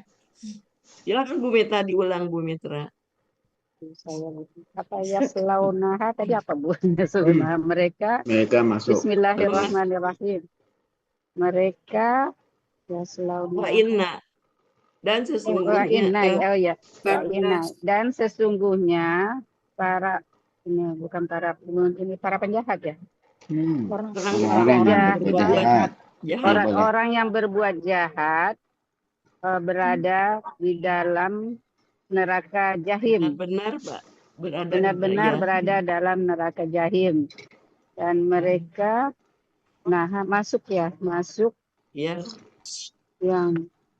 Speaker 2: Silakan Bu Metra, diulang Bu Metra.
Speaker 12: Saya apa ya selaunaha tadi apa Bu? Selaunaha mereka
Speaker 1: masuk.
Speaker 12: Bismillahirrahmanirrahim. Mereka ya selaunaha.
Speaker 2: Wa inna. Dan sesungguhnya
Speaker 12: Dan sesungguhnya para ini bukan para ini para penjahat ya. Orang yang berbuat jahat berada di dalam neraka jahim. Benar-benar berada dalam neraka jahim. Dan mereka masuk yang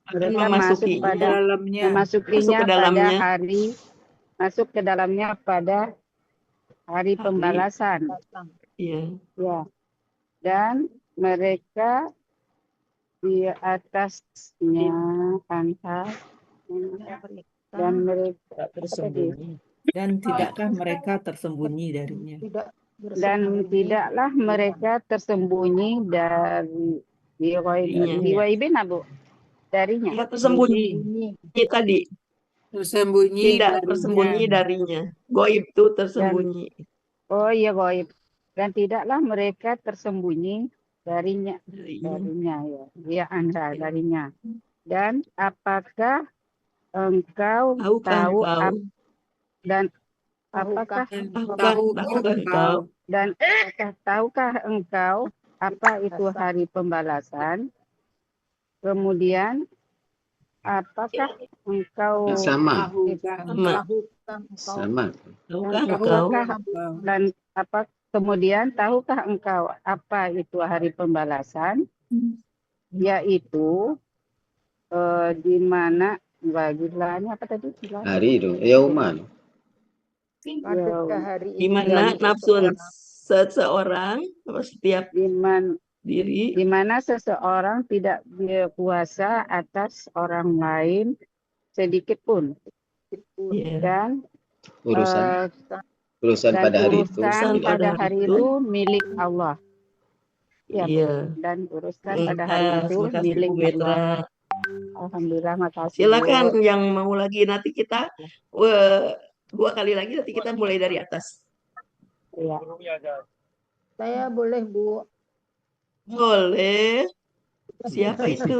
Speaker 12: mereka masuk ke dalamnya pada hari pembalasan.
Speaker 2: Iya.
Speaker 12: Ya. Dan mereka di atasnya dan mereka
Speaker 8: tersembunyi. Dan tidakkah mereka tersembunyi darinya?
Speaker 12: Dan tidaklah mereka tersembunyi dari diwaibin Bu darinya.
Speaker 2: Tidak tersembunyi tadi. Tidak tersembunyi darinya. Goib itu tersembunyi.
Speaker 12: Oh iya goib. Dan tidaklah mereka tersembunyi darinya ya darinya. Dan apakah engkau tahu dan apakah engkau dan tahukah engkau apa itu hari pembalasan? Kemudian apakah engkau dan apa kemudian tahukah engkau apa itu hari pembalasan? Yaitu di mana gilanya apa tadi?
Speaker 1: Hari itu, yauman.
Speaker 12: Pada hari
Speaker 2: Di
Speaker 12: itu
Speaker 2: mana
Speaker 12: dari
Speaker 2: nafsu
Speaker 12: seseorang,
Speaker 2: seseorang atau setiap diri
Speaker 12: di mana seseorang tidak berkuasa atas orang lain sedikit pun, dan
Speaker 1: Urusan
Speaker 12: dan
Speaker 1: pada hari itu.
Speaker 12: urusan pada hari itu milik Allah. Ya,
Speaker 2: Iya.
Speaker 12: dan urusan pada hari itu
Speaker 2: Makasih
Speaker 12: milik
Speaker 2: Bu Petra.
Speaker 12: Allah. Alhamdulillah, makasih.
Speaker 2: Silakan
Speaker 12: Bu.
Speaker 2: yang mau lagi, nanti kita 2 kali lagi, nanti kita mulai dari atas.
Speaker 12: Iya. Saya boleh, Bu.
Speaker 2: Boleh. Siapa itu?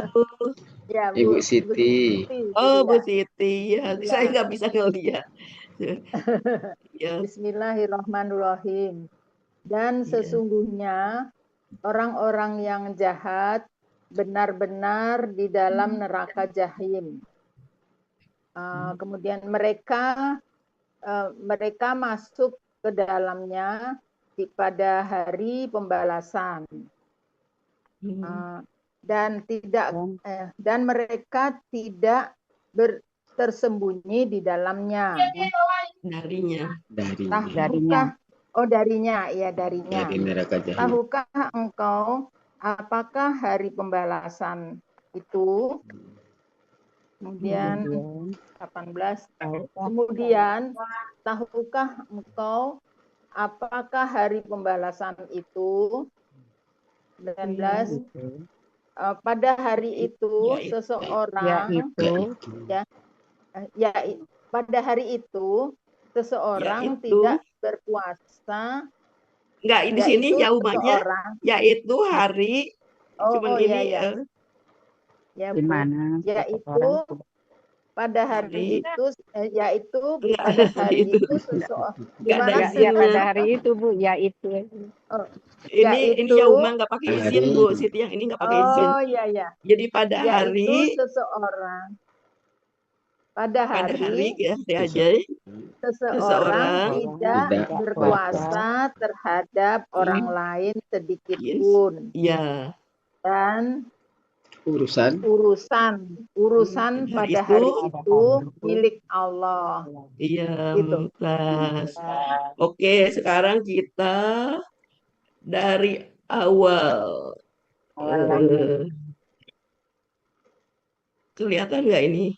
Speaker 12: Ya,
Speaker 1: Ibu Siti.
Speaker 2: Oh, Bu Siti. Ya, saya nggak bisa ngeliat. Ya.
Speaker 12: Bismillahirrahmanirrahim. Dan sesungguhnya orang-orang yang jahat benar-benar di dalam neraka jahim. Kemudian mereka masuk ke dalamnya pada hari pembalasan. Dan mereka tidak tersembunyi di dalamnya. Darinya. Darinya.
Speaker 1: Dari neraka jahim.
Speaker 12: Tahukah engkau apakah hari pembalasan itu? Kemudian 18. Kemudian tahukah engkau apakah hari pembalasan itu? 19. Pada hari itu seseorang pada hari itu seseorang tidak berpuasa.
Speaker 2: Enggak, di sini jawabannya yaitu hari. Cuman ini
Speaker 12: ya, Bu. Yaitu pada hari itu pada hari itu seseorang. Gimana sih? Pada hari itu, Bu, yaitu.
Speaker 2: Ini jawaban nggak pakai izin, Bu Siti, yang ini nggak pakai izin.
Speaker 12: Oh, iya.
Speaker 2: Jadi pada hari
Speaker 12: seseorang. Pada
Speaker 2: hari ya,
Speaker 12: seseorang tidak berkuasa terhadap orang lain sedikit pun.
Speaker 2: Iya.
Speaker 12: Dan
Speaker 1: urusan
Speaker 12: pada hari itu milik Allah.
Speaker 2: Iya, mumtaz. Oke, sekarang kita dari awal. Kelihatan nggak ini?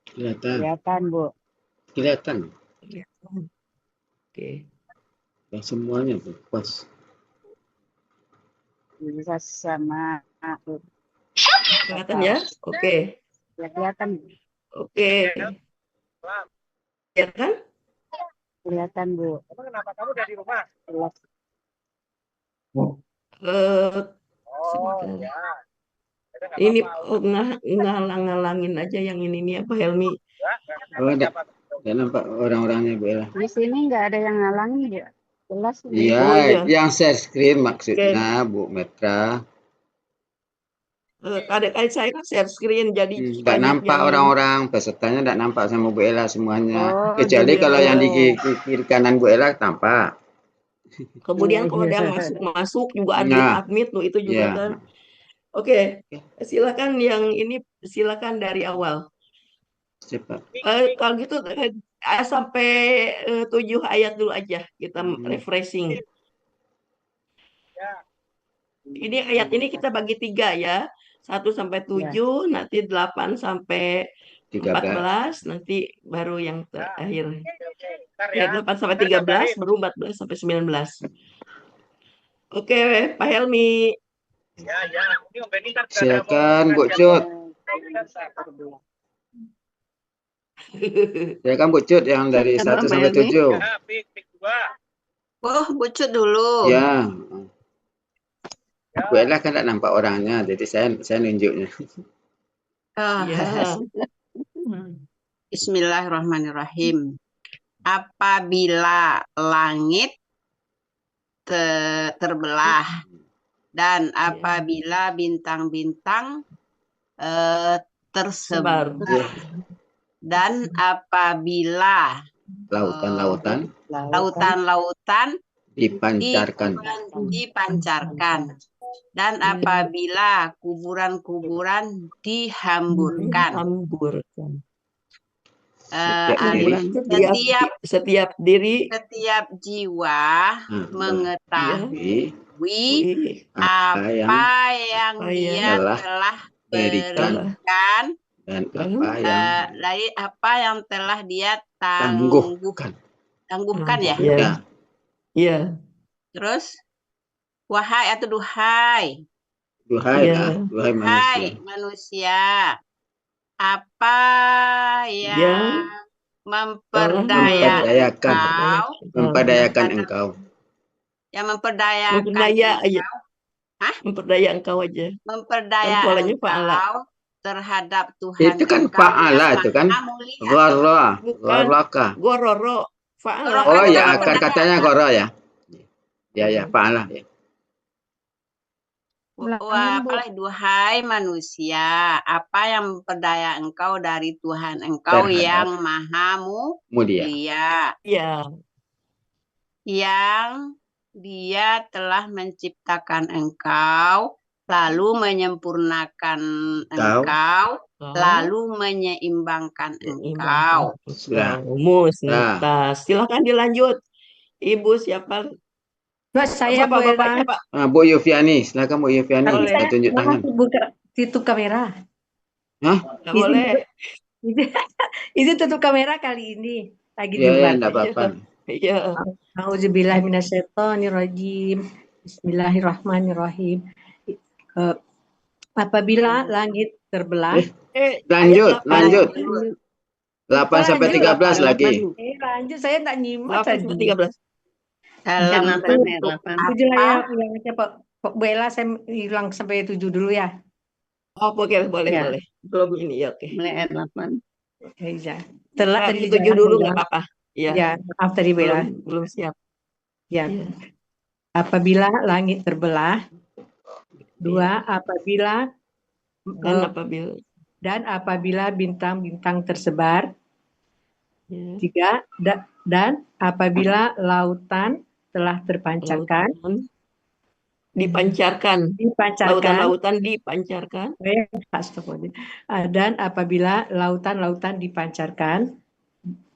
Speaker 1: Kelihatan,
Speaker 12: Bu.
Speaker 1: Kelihatan.
Speaker 2: Oke.
Speaker 1: Ya, semuanya tuh pas.
Speaker 12: Bisa sama.
Speaker 2: Kelihatan ya? Oke.
Speaker 12: Kelihatan.
Speaker 2: Oke. Kelihatan?
Speaker 12: Kelihatan, Bu.
Speaker 14: Kenapa kamu dari rumah?
Speaker 2: Ini ngalang-ngalangin aja yang ini nih apa Helmi?
Speaker 1: Enggak nampak orang-orangnya, Bu Ella.
Speaker 12: Di sini nggak ada yang ngalangi ya. Jelas.
Speaker 1: Iya, yang share screen maksudnya, Bu Metra.
Speaker 2: Kadang-kadang saya kan share screen, jadi
Speaker 1: nggak nampak orang-orang pesertanya, nggak nampak sama Bu Ella semuanya. Kecuali kalau yang di kiri kanan Bu Ella tampak.
Speaker 2: Kemudian kalau ada yang masuk juga admit tuh itu juga kan. Oke, silakan yang ini, silakan dari awal.
Speaker 1: Cepat.
Speaker 2: Kalau gitu sampai 7 ayat dulu aja kita refreshing. Ini ayat ini kita bagi 3 ya. 1 sampai 7, nanti 8 sampai 14, nanti baru yang terakhir. Ya, 8 sampai 13, baru 14 sampai 19. Oke, Pak Helmi.
Speaker 1: Silakan Bu Cut. Silakan Bu Cut yang dari 1 sampai 7.
Speaker 15: Oh, Bu Cut dulu.
Speaker 1: Ya. Bu Ella kan tidak nampak orangnya, jadi saya nunjuknya.
Speaker 15: Bismillahirrahmanirrahim. Apabila langit terbelah dan apabila bintang-bintang tersebar dan apabila
Speaker 1: lautan-lautan
Speaker 15: dipancarkan. Dan apabila kuburan-kuburan dihamburkan.
Speaker 2: Setiap diri,
Speaker 15: setiap jiwa mengetahui apa yang dia telah berikan dari apa yang telah dia tangguhkan ya.
Speaker 2: Iya.
Speaker 15: Terus wahai atau duhai. Duhai manusia. Apa yang
Speaker 1: memperdayakan engkau.
Speaker 15: Yang memperdayakan
Speaker 2: engkau aja.
Speaker 15: Memperdaya engkau terhadap Tuhan.
Speaker 1: Itu kan fa'ala itu kan. Gharraka.
Speaker 2: Gororo. Fa'ala.
Speaker 1: Oh ya, akar katanya goro ya. Ya, fa'ala ya.
Speaker 15: Apalagi duhai manusia, apa yang memperdaya engkau dari Tuhan engkau yang maha mulia. Yang dia telah menciptakan engkau, lalu menyempurnakan engkau, lalu menyeimbangkan engkau.
Speaker 2: Silakan dilanjut. Ibu siapa?
Speaker 10: Saya
Speaker 2: Bapak.
Speaker 1: Bu Yufiani, silakan Bu Yufiani. Saya tunjuk tangan.
Speaker 10: Tutup kamera.
Speaker 2: Nggak boleh.
Speaker 10: Itu tutup kamera kali ini. Lagi di
Speaker 1: Iya,
Speaker 10: luar.
Speaker 1: enggak apa-apa.
Speaker 2: Iya.
Speaker 10: Auzubillahi minasyaitonirrajim. Bismillahirrahmanirrahim. Apabila langit terbelah.
Speaker 1: Lanjut. 8 sampai 13 lagi.
Speaker 10: Lanjut, saya enggak nyimak tadi.
Speaker 2: 13.
Speaker 11: Halaman 8.
Speaker 10: Pak Bella, saya hilang sampai 7 dulu ya.
Speaker 2: Oh, boleh. Belum ini ya, oke.
Speaker 11: Mulai ayat 8.
Speaker 10: Iya. Telah
Speaker 2: dari 7 dulu nggak apa-apa.
Speaker 10: Ya, maaf tadi Bella.
Speaker 2: Belum siap.
Speaker 10: Ya. Apabila langit terbelah. 2, apabila dan apabila bintang-bintang tersebar. 3, dan apabila lautan telah terpancarkan.
Speaker 2: Dipancarkan. Lautan-lautan dipancarkan.
Speaker 10: Dan apabila lautan-lautan dipancarkan.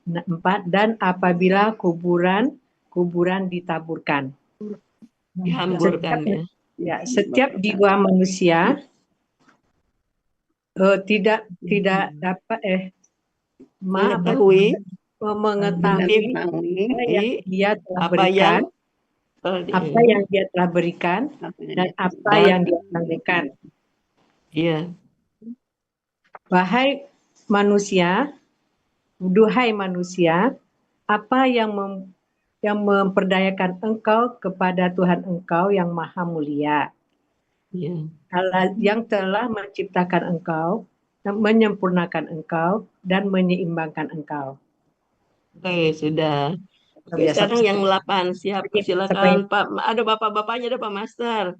Speaker 10: 4, dan apabila kuburan ditaburkan.
Speaker 2: Dihamburkan
Speaker 10: setiap jiwa manusia tidak dapat mengetahui dia telah berikan apa yang dia telah berikan dan apa yang dia sampaikan.
Speaker 2: Iya.
Speaker 10: Wahai manusia, duhai manusia, apa yang memperdayakan engkau kepada Tuhan engkau yang maha mulia. Allah yang telah menciptakan engkau, menyempurnakan engkau, dan menyeimbangkan engkau.
Speaker 2: Oke, sudah. Oke, sekarang yang 8. Silakan Pak. Ada bapak-bapaknya, ada Pak Master.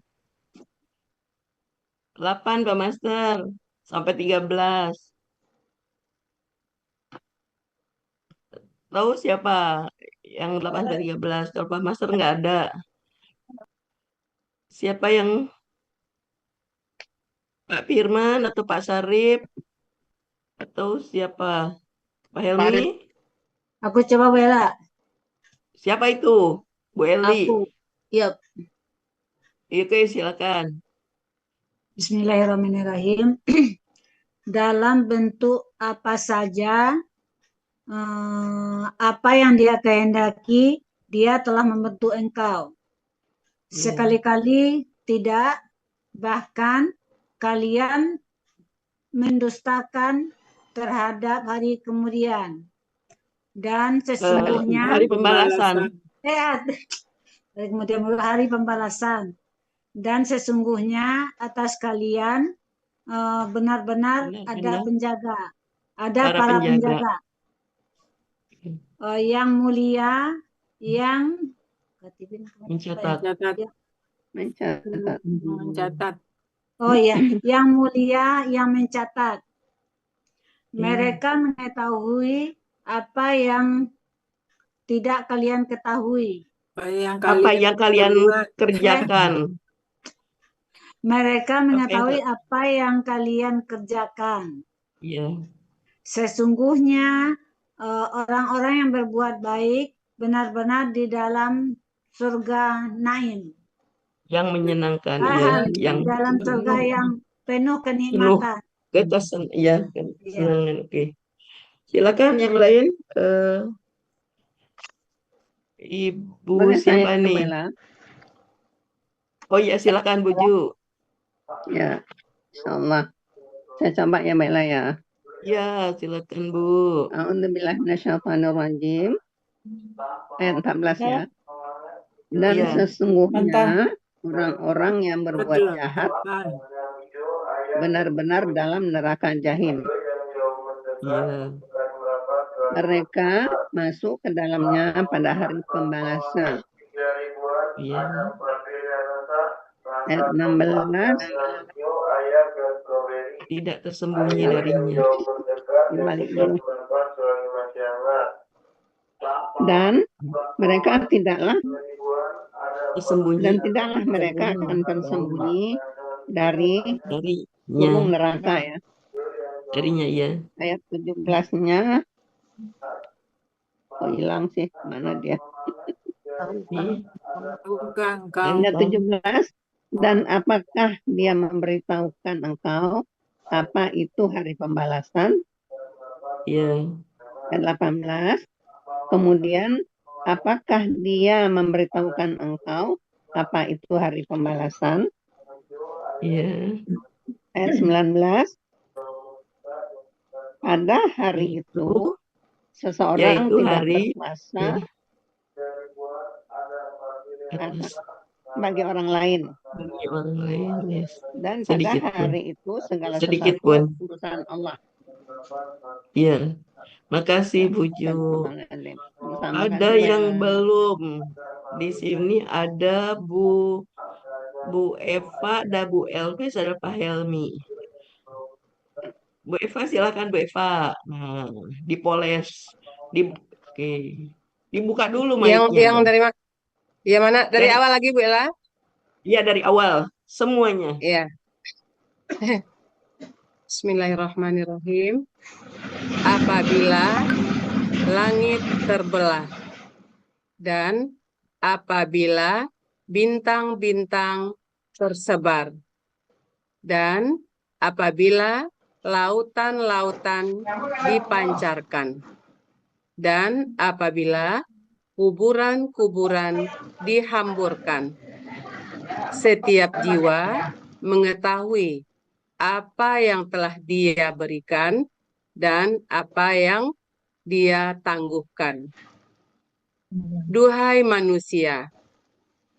Speaker 2: 8 Pak Master. Sampai 13. Tahu siapa yang 8 sampai 13? Kalau Pak Master nggak ada. Siapa yang Pak Firman atau Pak Sarip? Atau siapa? Pak Helmi?
Speaker 10: Aku coba Bella.
Speaker 2: Siapa itu? Bu Eli?
Speaker 10: Aku. Iya.
Speaker 2: Oke, silakan.
Speaker 10: Bismillahirrahmanirrahim. Dalam bentuk apa saja, apa yang dia kehendaki, dia telah membentuk engkau. Sekali-kali tidak, bahkan kalian mendustakan terhadap hari kemudian. Dan sesungguhnya
Speaker 2: hari pembalasan.
Speaker 10: Kemudian hari pembalasan. Dan sesungguhnya atas kalian benar-benar ada penjaga, ada para penjaga. Yang mulia, yang
Speaker 6: mencatat.
Speaker 10: Oh ya, yang mulia yang mencatat. Mereka mengetahui apa yang tidak kalian ketahui.
Speaker 2: Apa yang kalian kerjakan.
Speaker 14: Mereka mengetahui apa yang kalian kerjakan.
Speaker 2: Iya.
Speaker 14: Sesungguhnya orang-orang yang berbuat baik benar-benar di dalam surga Naim.
Speaker 2: Yang menyenangkan, yang
Speaker 14: dalam surga yang penuh kenikmatan.
Speaker 2: Kesenangan, ya, kesenangan. Oke. Silakan yang lain. Ibu siapa nih? Oh iya, silakan Bu Ju.
Speaker 11: Ya, insyaallah. Saya coba ya Mbak Ella ya.
Speaker 2: Ya, silakan Bu.
Speaker 11: A'udzubillahi minasyaitonirrajim. Ayat 14 ya. Dan sesungguhnya orang-orang yang berbuat jahat benar-benar dalam neraka jahim. Mereka masuk ke dalamnya pada hari pembalasan. Ayat 16.
Speaker 2: Tidak tersembunyi darinya.
Speaker 11: Dan mereka tidaklah
Speaker 2: tersembunyi.
Speaker 11: Dan tidaklah mereka akan tersembunyi dari gulung neraka ya.
Speaker 2: Darinya ya.
Speaker 11: Ayat 17-nya. Oh hilang sih, mana dia? Ayat 17. Dan apakah dia memberitahukan engkau apa itu hari pembalasan?
Speaker 2: Iya.
Speaker 11: Ayat 18. Kemudian apakah dia memberitahukan engkau apa itu hari pembalasan?
Speaker 2: Iya.
Speaker 11: Ayat 19. Pada hari itu seseorang tidak berkuasa bagi orang lain.
Speaker 2: Bagi orang lain, yes.
Speaker 11: Dan pada hari itu segala
Speaker 2: sedikit
Speaker 11: sesuatu urusan Allah.
Speaker 2: Iya. Makasih Bu Ju. Ada yang belum. Di sini ada Bu Eva dan Bu Elvis, ada Pak Helmi. Bu Eva silakan Bu Eva. Nah, dipoles. Oke. Dibuka dulu mic-nya.
Speaker 4: Yang dari mana? Yang mana? Dari awal lagi Bu Ella?
Speaker 2: Iya, dari awal. Semuanya.
Speaker 4: Iya. Bismillahirrahmanirrahim. Apabila langit terbelah dan apabila bintang-bintang tersebar dan apabila lautan-lautan dipancarkan dan apabila kuburan-kuburan dihamburkan, setiap jiwa mengetahui apa yang telah dia berikan dan apa yang dia tangguhkan. Duhai manusia,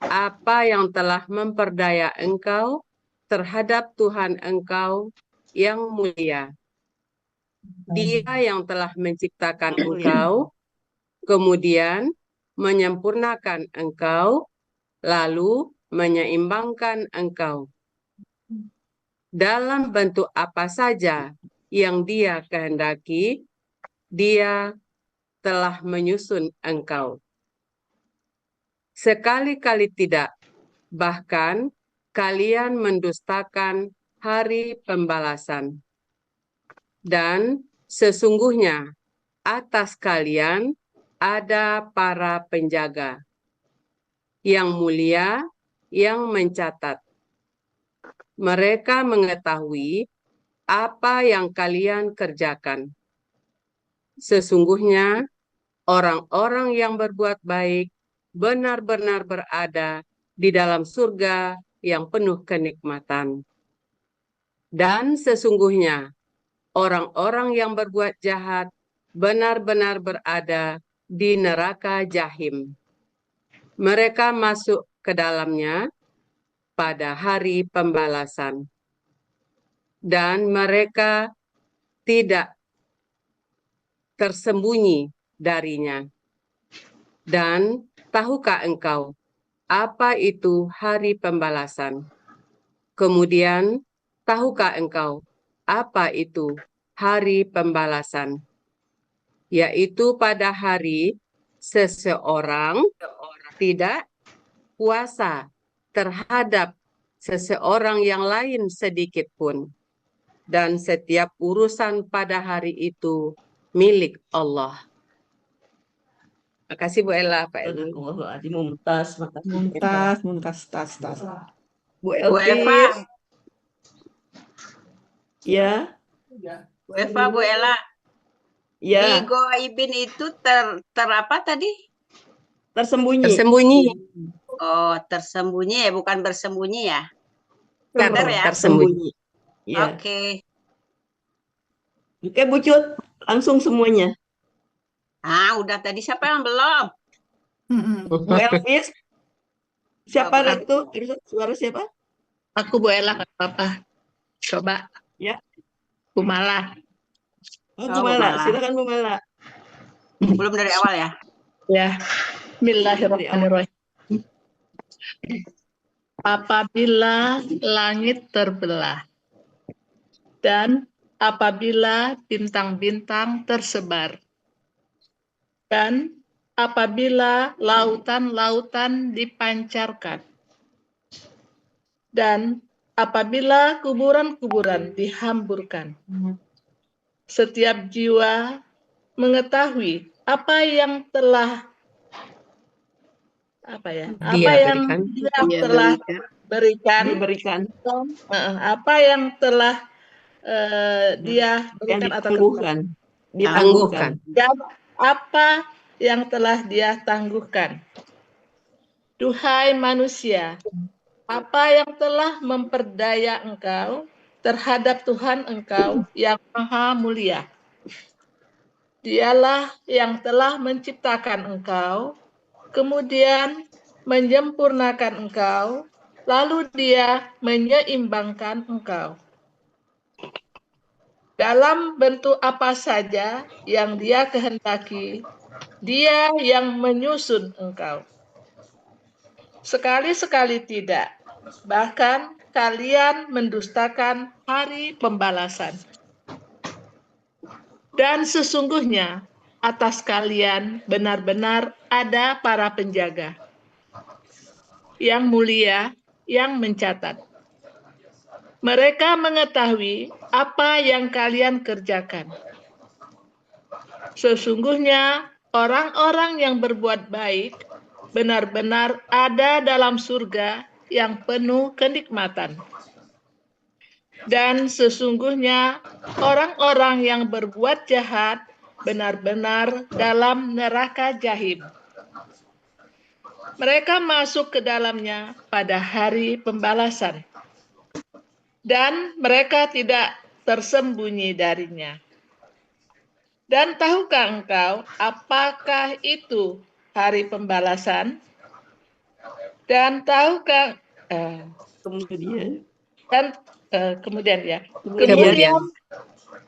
Speaker 4: apa yang telah memperdaya engkau terhadap Tuhan engkau yang mulia? Dia yang telah menciptakan engkau, kemudian menyempurnakan engkau, lalu menyeimbangkan engkau. Dalam bentuk apa saja yang dia kehendaki, dia telah menyusun engkau. Sekali-kali tidak, bahkan kalian mendustakan hari pembalasan. Dan sesungguhnya atas kalian ada para penjaga yang mulia yang mencatat. Mereka mengetahui apa yang kalian kerjakan. Sesungguhnya orang-orang yang berbuat baik benar-benar berada di dalam surga yang penuh kenikmatan. Dan sesungguhnya orang-orang yang berbuat jahat benar-benar berada di neraka jahim. Mereka masuk ke dalamnya pada hari pembalasan. Dan mereka tidak tersembunyi darinya. Dan tahukah engkau apa itu hari pembalasan? Kemudian, tahukah engkau apa itu hari pembalasan? Yaitu pada hari seseorang tidak puasa terhadap seseorang yang lain sedikit pun. Dan setiap urusan pada hari itu milik Allah. Makasih Bu Ella, Pak Elmi.
Speaker 2: Mumtaz,
Speaker 5: Mumtaz, tas.
Speaker 4: Bu
Speaker 2: Bu
Speaker 4: Eva.
Speaker 2: Elvis. Ya.
Speaker 15: Bu Eva, Bu Ella.
Speaker 2: Ya.
Speaker 15: Di goibin itu ter apa tadi?
Speaker 2: Tersembunyi.
Speaker 4: Tersembunyi.
Speaker 15: Oh, tersembunyi ya, bukan bersembunyi ya?
Speaker 2: Tersembunyi. Ya.
Speaker 15: Oke.
Speaker 2: Oke, Bu Cut, langsung semuanya.
Speaker 15: Udah tadi siapa yang belum?
Speaker 2: Bu Elvis. Siapa itu? Suara siapa?
Speaker 16: Aku Bu Ella, apa? Coba.
Speaker 2: Ya.
Speaker 16: Bu Mala.
Speaker 2: Bu Mala, silakan Bu Mala.
Speaker 15: Belum dari awal ya?
Speaker 16: Ya. Bismillahirrahmanirrahim. Apabila langit terbelah dan apabila bintang-bintang tersebar dan apabila lautan-lautan dipancarkan dan apabila kuburan-kuburan dihamburkan, setiap jiwa mengetahui apa yang telah berikan, apa yang telah dia berikan atau
Speaker 4: ditangguhkan.
Speaker 16: Dan apa yang telah dia tangguhkan. Duhai manusia, apa yang telah memperdaya engkau terhadap Tuhan engkau yang maha mulia. Dialah yang telah menciptakan engkau, kemudian menyempurnakan engkau, lalu dia menyeimbangkan engkau. Dalam bentuk apa saja yang dia kehendaki, dia yang menyusun engkau. Sekali-sekali tidak, bahkan kalian mendustakan hari pembalasan. Dan sesungguhnya atas kalian benar-benar ada para penjaga yang mulia yang mencatat. Mereka mengetahui apa yang kalian kerjakan. Sesungguhnya orang-orang yang berbuat baik benar-benar ada dalam surga yang penuh kenikmatan. Dan sesungguhnya orang-orang yang berbuat jahat benar-benar dalam neraka jahim. Mereka masuk ke dalamnya pada hari pembalasan. Dan mereka tidak tersembunyi darinya. Dan tahukah engkau apakah itu hari pembalasan? Dan tahukah kemudian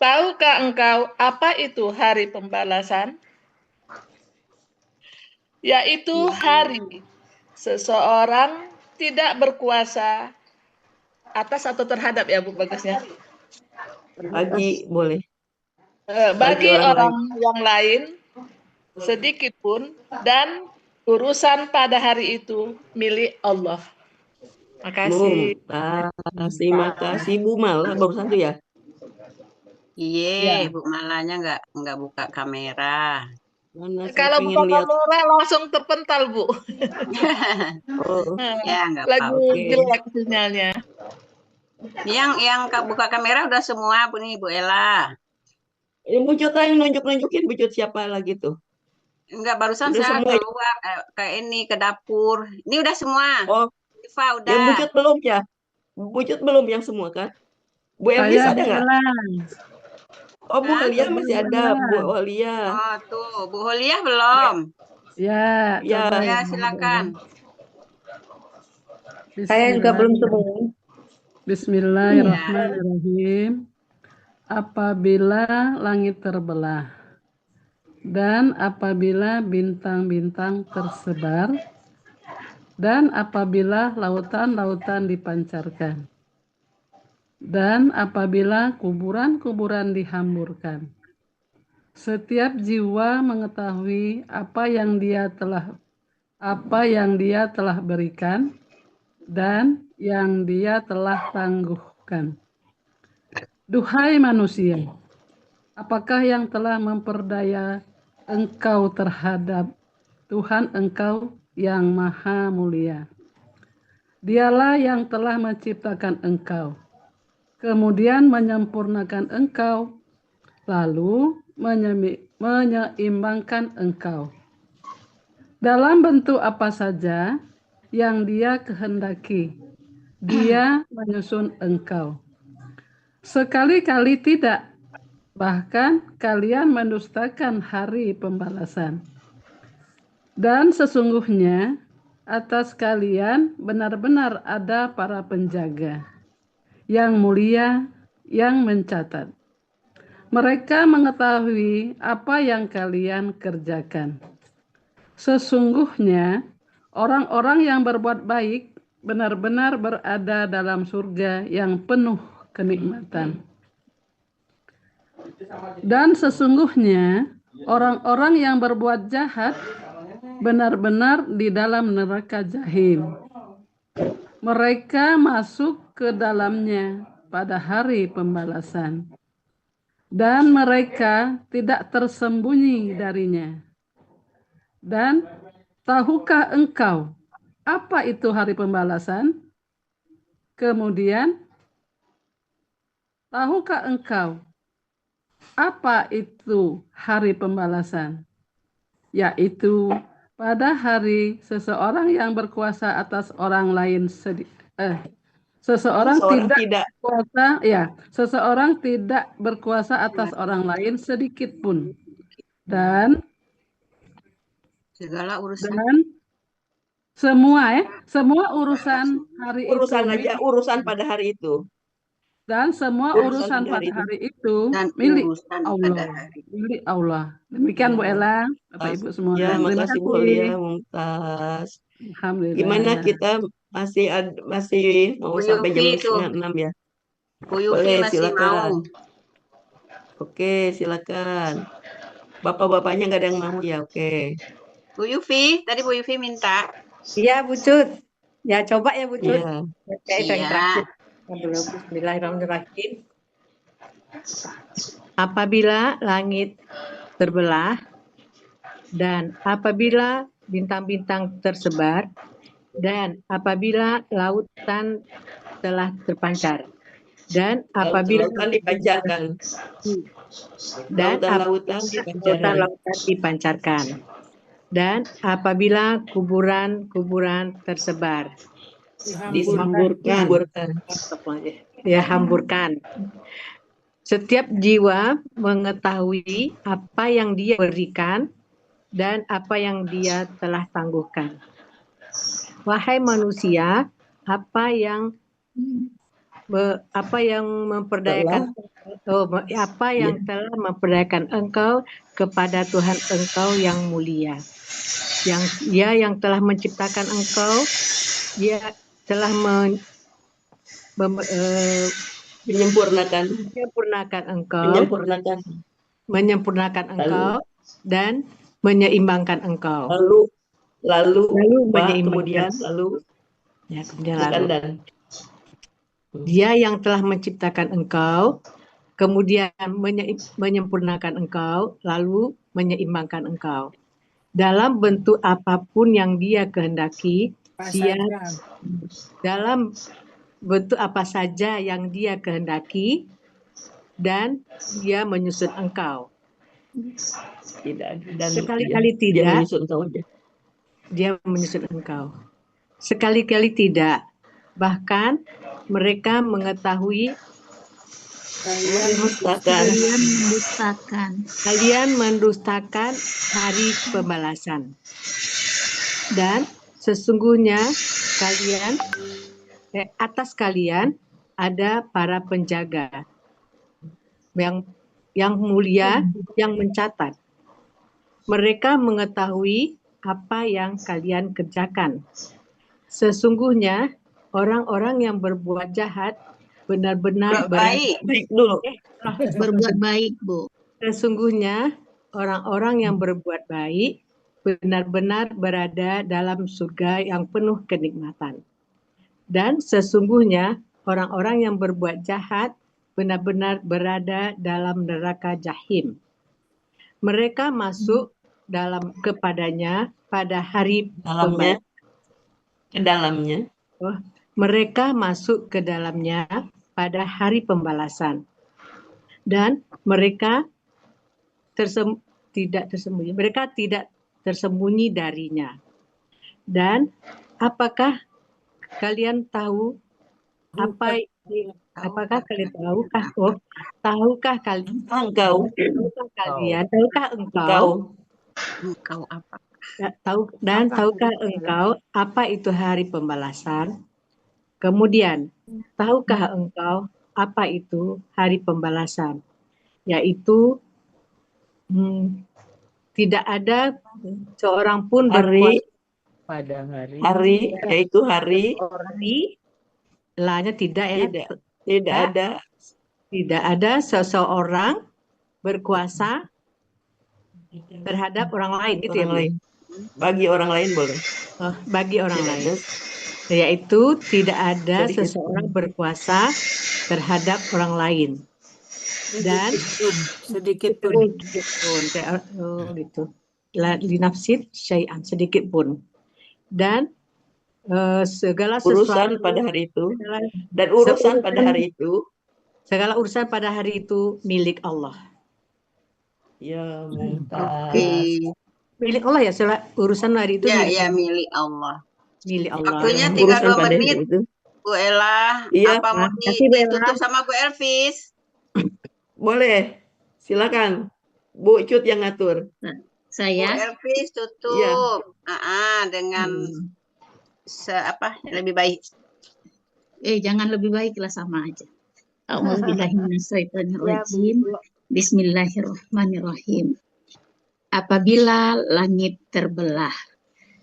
Speaker 16: tahukah engkau apa itu hari pembalasan? Yaitu hari seseorang tidak berkuasa atas atau terhadap ya Bu bagusnya.
Speaker 2: Bagi boleh.
Speaker 16: Bagi orang yang lain sedikit pun dan urusan pada hari itu milik Allah. Makasih.
Speaker 2: Terima kasih Bu Mala baru satu ya.
Speaker 15: Iya, Bu Malanya nggak buka kamera.
Speaker 16: Kalau buka kamera langsung terpental Bu.
Speaker 15: Ya nggak
Speaker 16: apa-apa. Lagi jelek sinyalnya.
Speaker 15: Yang buka kamera udah semua Bu nih Bu Ella.
Speaker 2: Bu Cut yang nunjukin Bu Cut siapa lagi tuh?
Speaker 15: Enggak, barusan saya keluar ke ini ke dapur. Ini udah semua.
Speaker 2: Oh,
Speaker 15: Iva udah.
Speaker 2: Yang Bu Cut belum ya? Bu Cut belum yang semua kan? Bu Elvis ada nggak? Oh, Bu Holia masih ada. Bu Holia.
Speaker 15: Oh, tuh. Bu Holia belum?
Speaker 17: Ya,
Speaker 15: ya silakan.
Speaker 17: Saya juga belum semua. Bismillahirrahmanirrahim. Apabila langit terbelah dan apabila bintang-bintang tersebar dan apabila lautan-lautan dipancarkan dan apabila kuburan-kuburan dihamburkan, setiap jiwa mengetahui apa yang dia telah berikan dan yang Dia telah tangguhkan. Duhai manusia, apakah yang telah memperdaya engkau terhadap Tuhan engkau yang maha mulia? Dialah yang telah menciptakan engkau, kemudian menyempurnakan engkau, lalu menyeimbangkan engkau. Dalam bentuk apa saja yang Dia kehendaki, Dia menyusun engkau. Sekali-kali tidak, bahkan kalian mendustakan hari pembalasan. Dan sesungguhnya atas kalian benar-benar ada para penjaga yang mulia yang mencatat. Mereka mengetahui apa yang kalian kerjakan. Sesungguhnya orang-orang yang berbuat baik benar-benar berada dalam surga yang penuh kenikmatan. Dan sesungguhnya orang-orang yang berbuat jahat benar-benar di dalam neraka jahim. Mereka masuk ke dalamnya pada hari pembalasan, dan mereka tidak tersembunyi darinya. Dan tahukah engkau apa itu hari pembalasan? Kemudian, tahukah engkau apa itu hari pembalasan? Yaitu pada hari seseorang yang berkuasa atas orang lain seseorang tidak berkuasa, seseorang tidak berkuasa atas orang lain sedikit pun. Dan
Speaker 15: segala urusan
Speaker 17: semua urusan hari
Speaker 2: urusan pada hari itu.
Speaker 17: Dan semua urusan pada hari itu milik Allah. Milik Allah. Demikian Bu Ella, Bapak Ibu semua.
Speaker 2: Ya, makasih Bu Lia, Mumtaz.
Speaker 17: Alhamdulillah.
Speaker 2: Gimana kita masih mau sampai jam 6 ya?
Speaker 15: Bu Yufi masih mau.
Speaker 2: Oke, silakan. Bapak-bapaknya nggak ada yang mau ya? Oke.
Speaker 15: Bu Yufi, tadi Bu Yufi minta.
Speaker 10: Iya, Bu Cut. Ya, coba ya, Bu Cut.
Speaker 15: Iya.
Speaker 10: Bismillahirrahmanirrahim. Apabila langit terbelah dan apabila bintang-bintang tersebar dan apabila lautan telah terpancar dan apabila
Speaker 2: dipancarkan
Speaker 10: dan lautan dipancarkan dan apabila kuburan-kuburan tersebar hamburkan. Setiap jiwa mengetahui apa yang dia berikan dan apa yang dia telah tangguhkan. Wahai manusia, apa yang telah memperdayakan engkau kepada Tuhan engkau yang mulia. Dia yang telah menciptakan engkau, Dia telah menyempurnakan engkau dan menyeimbangkan engkau.
Speaker 2: Kemudian
Speaker 10: Dia yang telah menciptakan engkau, kemudian menyempurnakan engkau, lalu menyeimbangkan engkau. Dalam bentuk apapun yang Dia kehendaki, dalam bentuk apa saja yang Dia kehendaki, dan Dia menyusun engkau. Sekali-kali tidak, Dia menyusun engkau. Sekali-kali tidak, bahkan mereka mengetahui kalian mendustakan hari pembalasan. Dan sesungguhnya atas kalian ada para penjaga yang mulia yang mencatat. Mereka mengetahui apa yang kalian kerjakan. Sesungguhnya orang-orang yang berbuat jahat benar-benar
Speaker 9: berbuat baik, Bu.
Speaker 10: Sesungguhnya orang-orang yang berbuat baik benar-benar berada dalam surga yang penuh kenikmatan. Dan sesungguhnya orang-orang yang berbuat jahat benar-benar berada dalam neraka jahim. Mereka masuk kepadanya pada hari
Speaker 2: Dalamnya, ke dalamnya.
Speaker 10: Mereka masuk ke dalamnya pada hari pembalasan. Dan mereka tidak tersembunyi. Mereka tidak tersembunyi darinya. Dan apakah kalian tahu tahukah engkau apa itu hari pembalasan? Kemudian, tahukah engkau apa itu hari pembalasan? Yaitu tidak ada seorang pun
Speaker 2: pada hari yaitu hari
Speaker 10: lanya tidak ya,
Speaker 2: tidak
Speaker 10: ada seseorang berkuasa terhadap orang lain, itu
Speaker 2: orang lain. Bagi orang lain boleh.
Speaker 10: Bagi orang lain, yaitu tidak ada seseorang berkuasa terhadap orang lain. Dan
Speaker 6: sedikit pun.
Speaker 10: Gitu. Linafsid syai'an, sedikit pun. Dan segala
Speaker 2: urusan pada hari itu dan urusan pada hari itu,
Speaker 10: segala urusan pada hari itu milik Allah.
Speaker 2: Ya, Mumtaz.
Speaker 10: Milik Allah ya, urusan hari itu
Speaker 15: milik Allah.
Speaker 10: Milik Allah.
Speaker 15: Waktunya 32 menit. Bu Ella, apa mau ditutup sama Bu Elvis?
Speaker 2: Boleh, silakan. Bu Cut yang ngatur.
Speaker 9: Saya.
Speaker 15: Bu Elvis tutup. Dengan lebih baik.
Speaker 9: Jangan lebih baik lah, sama aja. A'udzubillahiminasyaitonirrajim. Bismillahirrahmanirrahim. Apabila langit terbelah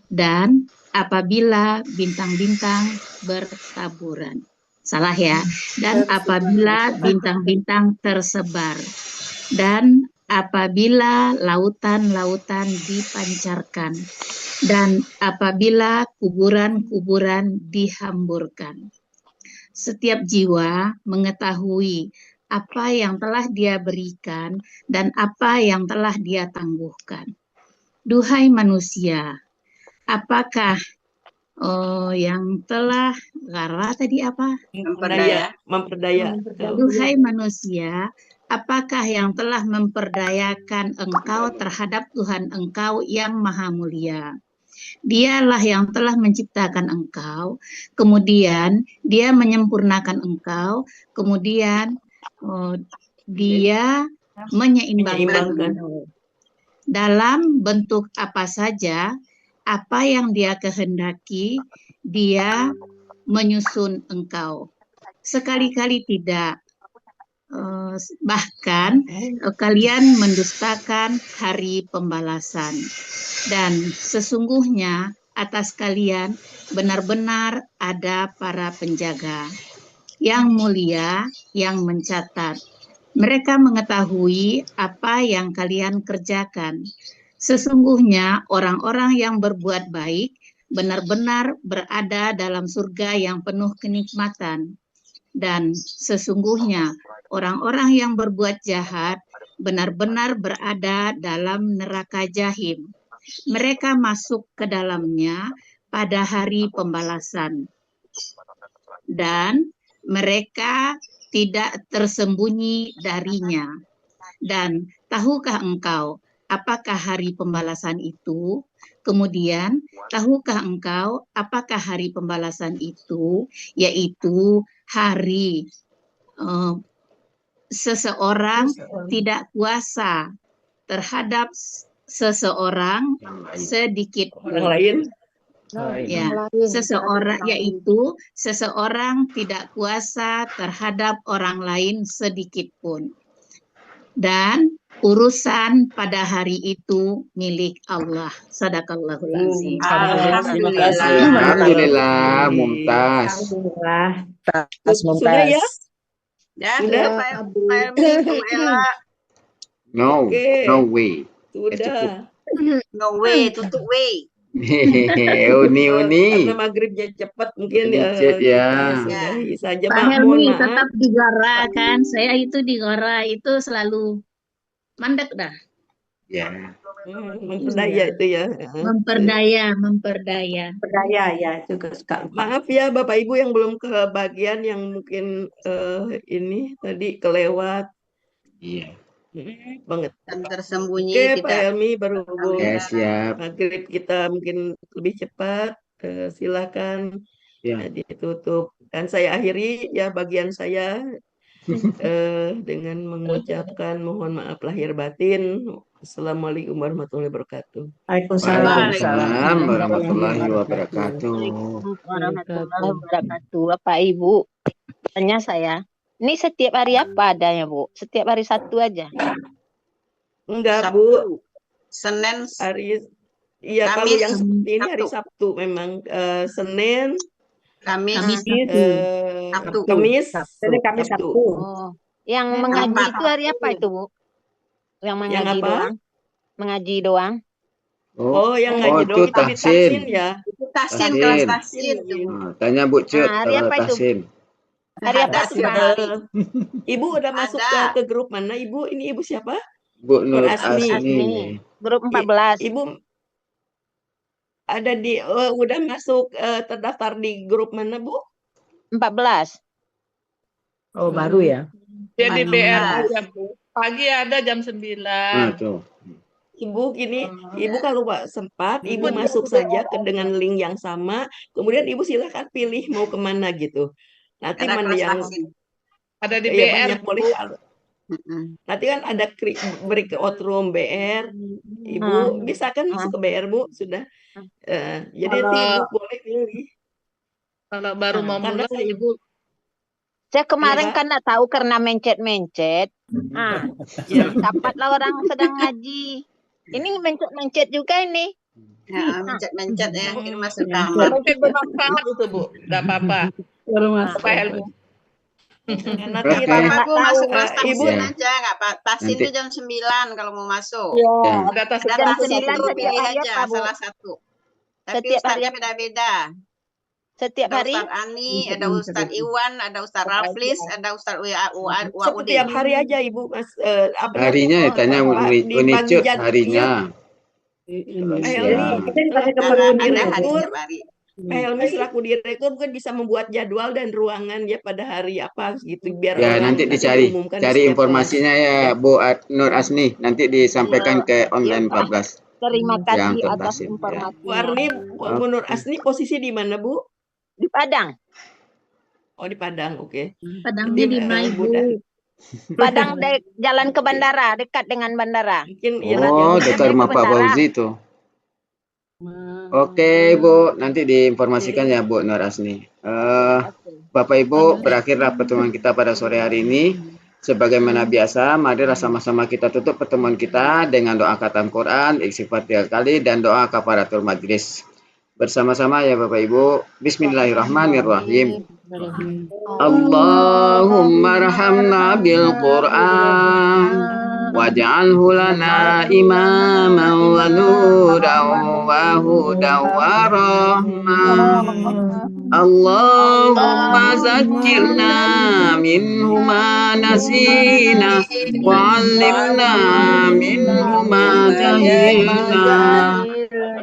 Speaker 9: dan apabila bintang-bintang bertaburan. Salah ya. Dan apabila bintang-bintang tersebar dan apabila lautan-lautan dipancarkan dan apabila kuburan-kuburan dihamburkan. Setiap jiwa mengetahui apa yang telah dia berikan dan apa yang telah dia tangguhkan. Duhai manusia, apakah yang telah tadi apa?
Speaker 2: Memperdaya.
Speaker 9: Duhai manusia, apakah yang telah memperdayakan engkau terhadap Tuhan engkau yang maha mulia? Dialah yang telah menciptakan engkau, kemudian dia menyempurnakan engkau, kemudian dia menyeimbangkan dalam bentuk apa saja, apa yang dia kehendaki, dia menyusun engkau. Sekali-kali tidak, bahkan kalian mendustakan hari pembalasan. Dan sesungguhnya atas kalian benar-benar ada para penjaga yang mulia yang mencatat. Mereka mengetahui apa yang kalian kerjakan. Sesungguhnya orang-orang yang berbuat baik benar-benar berada dalam surga yang penuh kenikmatan. Dan sesungguhnya orang-orang yang berbuat jahat benar-benar berada dalam neraka jahim. Mereka masuk ke dalamnya pada hari pembalasan. Dan mereka tidak tersembunyi darinya. Dan tahukah engkau apakah hari pembalasan itu? Kemudian, tahukah engkau apakah hari pembalasan itu? Yaitu hari seseorang tidak kuasa terhadap seseorang sedikit
Speaker 2: orang lain.
Speaker 9: Ya, seseorang yaitu seseorang tidak kuasa terhadap orang lain sedikit pun. Dan urusan pada hari itu milik Allah. Sadaqallahul azim.
Speaker 1: Alhamdulillah, Mumtaz.
Speaker 2: Sudah ya?
Speaker 15: Sudah, Pak Ella.
Speaker 1: No way.
Speaker 2: Sudah.
Speaker 15: No way, tutup way.
Speaker 1: Uni.
Speaker 2: Karena maghribnya cepat mungkin
Speaker 1: Sedikit ya.
Speaker 2: kita sudahi saja.
Speaker 9: Pak
Speaker 2: Mohon
Speaker 9: Helmi
Speaker 2: maaf.
Speaker 9: tetap di Gora kan. Saya itu di Gora itu selalu mandek dah.
Speaker 1: Ya.
Speaker 2: Memperdaya itu ya.
Speaker 9: Memperdaya.
Speaker 10: Berdaya ya juga suka.
Speaker 2: Maaf ya Bapak Ibu yang belum kebagian yang mungkin ini tadi kelewat.
Speaker 1: Iya.
Speaker 2: Banget.
Speaker 15: Dan tersembunyi
Speaker 2: Oke, Pak
Speaker 15: tidak.
Speaker 2: Helmi baru
Speaker 1: siap.
Speaker 2: maghrib kita mungkin lebih cepat. Silakan
Speaker 1: Ya.
Speaker 2: ditutup. Dan saya akhiri ya bagian saya dengan mengucapkan mohon maaf lahir batin. Assalamualaikum warahmatullahi wabarakatuh.
Speaker 1: Waalaikumsalam warahmatullahi wabarakatuh.
Speaker 11: Warahmatullahi wabarakatuh. Bapak Ibu, tanya saya, ini setiap hari apa adanya, Bu? Setiap hari Sabtu aja?
Speaker 2: Enggak,
Speaker 15: Sabtu.
Speaker 2: Bu.
Speaker 15: Senin.
Speaker 2: Hari iya kalau
Speaker 15: Kamis,
Speaker 2: yang seperti ini hari
Speaker 15: Sabtu.
Speaker 2: Sabtu memang Senin,
Speaker 15: Kamis,
Speaker 2: Sabtu. Kamis, Sabtu.
Speaker 11: Oh, yang mengaji itu hari apa itu, Bu? Yang mengaji
Speaker 2: apa?
Speaker 11: doang? Mengaji doang?
Speaker 2: Oh, yang ngaji
Speaker 1: itu
Speaker 2: doang itu di
Speaker 1: tahsin.
Speaker 2: tahsin ya.
Speaker 15: Itu tahsin, kelas tahsin.
Speaker 1: Tanya Bu Cut,
Speaker 11: hari apa itu?
Speaker 1: tahsin.
Speaker 11: Hari apa itu?
Speaker 2: Ibu udah masuk ke grup mana? Ibu ini ibu siapa?
Speaker 1: Bu Nur
Speaker 2: Asmi.
Speaker 1: Asmi.
Speaker 11: Grup 14.
Speaker 2: Ibu ada di udah masuk terdaftar di grup mana, Bu?
Speaker 11: 14.
Speaker 5: Oh, baru ya?
Speaker 16: Dia di BR aja, Bu. Pagi ada jam 9.
Speaker 2: Ibu gini, Ibu kalau sempat, Ibu masuk saja dengan link yang sama, kemudian Ibu silakan pilih mau kemana gitu. Nanti mana yang
Speaker 16: ada di
Speaker 2: ya,
Speaker 16: BR,
Speaker 2: banyak boleh. Nanti kan ada break out room BR, Ibu bisa kan masuk ke BR, Bu, sudah. Jadi nanti Ibu boleh pilih.
Speaker 16: Kalau baru mau mulai,
Speaker 2: Ibu.
Speaker 11: Saya kemarin kan nggak tahu karena mencet-mencet. Dapatlah orang sedang ngaji. Ini mencet-mencet juga ini.
Speaker 15: Ya, mencet-mencet ya, kita masuk kamar.
Speaker 16: Mencet bermanfaat itu, Bu. Nggak apa-apa.
Speaker 17: Baru masuk.
Speaker 16: Pak Helmi.
Speaker 2: Nanti
Speaker 15: Ibu masuk kelas
Speaker 2: Ibu
Speaker 15: tahsin aja, nggak Pak. Tahsin itu jam 9 kalau mau masuk.
Speaker 16: Ada tahsin
Speaker 15: itu pilih aja salah satu. Tapi ustadznya beda-beda.
Speaker 11: Setiap hari?
Speaker 15: Ada Ustadz Ani, ada Ustadz Iwan, ada Ustadz Raflis, ada Ustadz Waudin.
Speaker 2: Setiap hari aja Ibu, Mas.
Speaker 1: Harinya ya tanya Unicut harinya.
Speaker 2: Pak Helmi selaku direktur kan bisa membuat jadwal dan ruangan ya pada hari apa gitu biar
Speaker 1: ya nanti dicari informasinya ya Bu Nur Asni, nanti disampaikan ke online 14.
Speaker 11: Terima kasih atas informasi.
Speaker 2: Bu Arni, Bu Nur Asni posisi di mana, Bu?
Speaker 11: Di Padang.
Speaker 2: Oh, di Padang, oke.
Speaker 9: Padangnya di mana, Bu?
Speaker 11: Padang jalan ke bandara, dekat dengan bandara.
Speaker 1: Oh, dekat rumah Pak Fauzi itu. Oke, Bu, nanti diinformasikan ya Bu Nur Asni. Bapak Ibu, berakhirlah pertemuan kita pada sore hari ini. Sebagaimana biasa, marilah sama-sama kita tutup pertemuan kita dengan doa khatam Quran, istighfar 3 kali, dan doa kafaratul majlis. Bersama-sama ya Bapak Ibu. Bismillahirrahmanirrahim. Allahumma rahamna bil Quran waj'alhu lana imaman wa nuran wa hudan wa rahmah. Allahumma zakkirna minhu ma nasina wa 'allimna minhu ma jahilna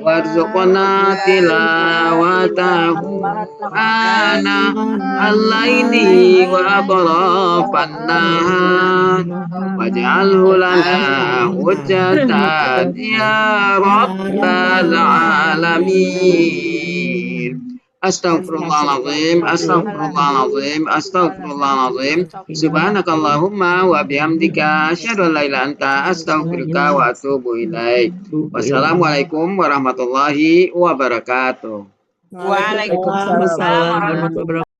Speaker 1: warzuqna tilawatahu ana al-laili wa atrafan nahar waj'alhu lana hujjatan ya rabbal alamin. Astaghfirullahaladzim, astaghfirullahaladzim, astaghfirullahaladzim. Subhanakallahumma wa bihamdika asyhadu an la ilaha illa anta astaghfiruka wa atubu ilaik. Wassalamualaikum warahmatullahi wabarakatuh.
Speaker 15: Waalaikumsalam warahmatullahi wabarakatuh.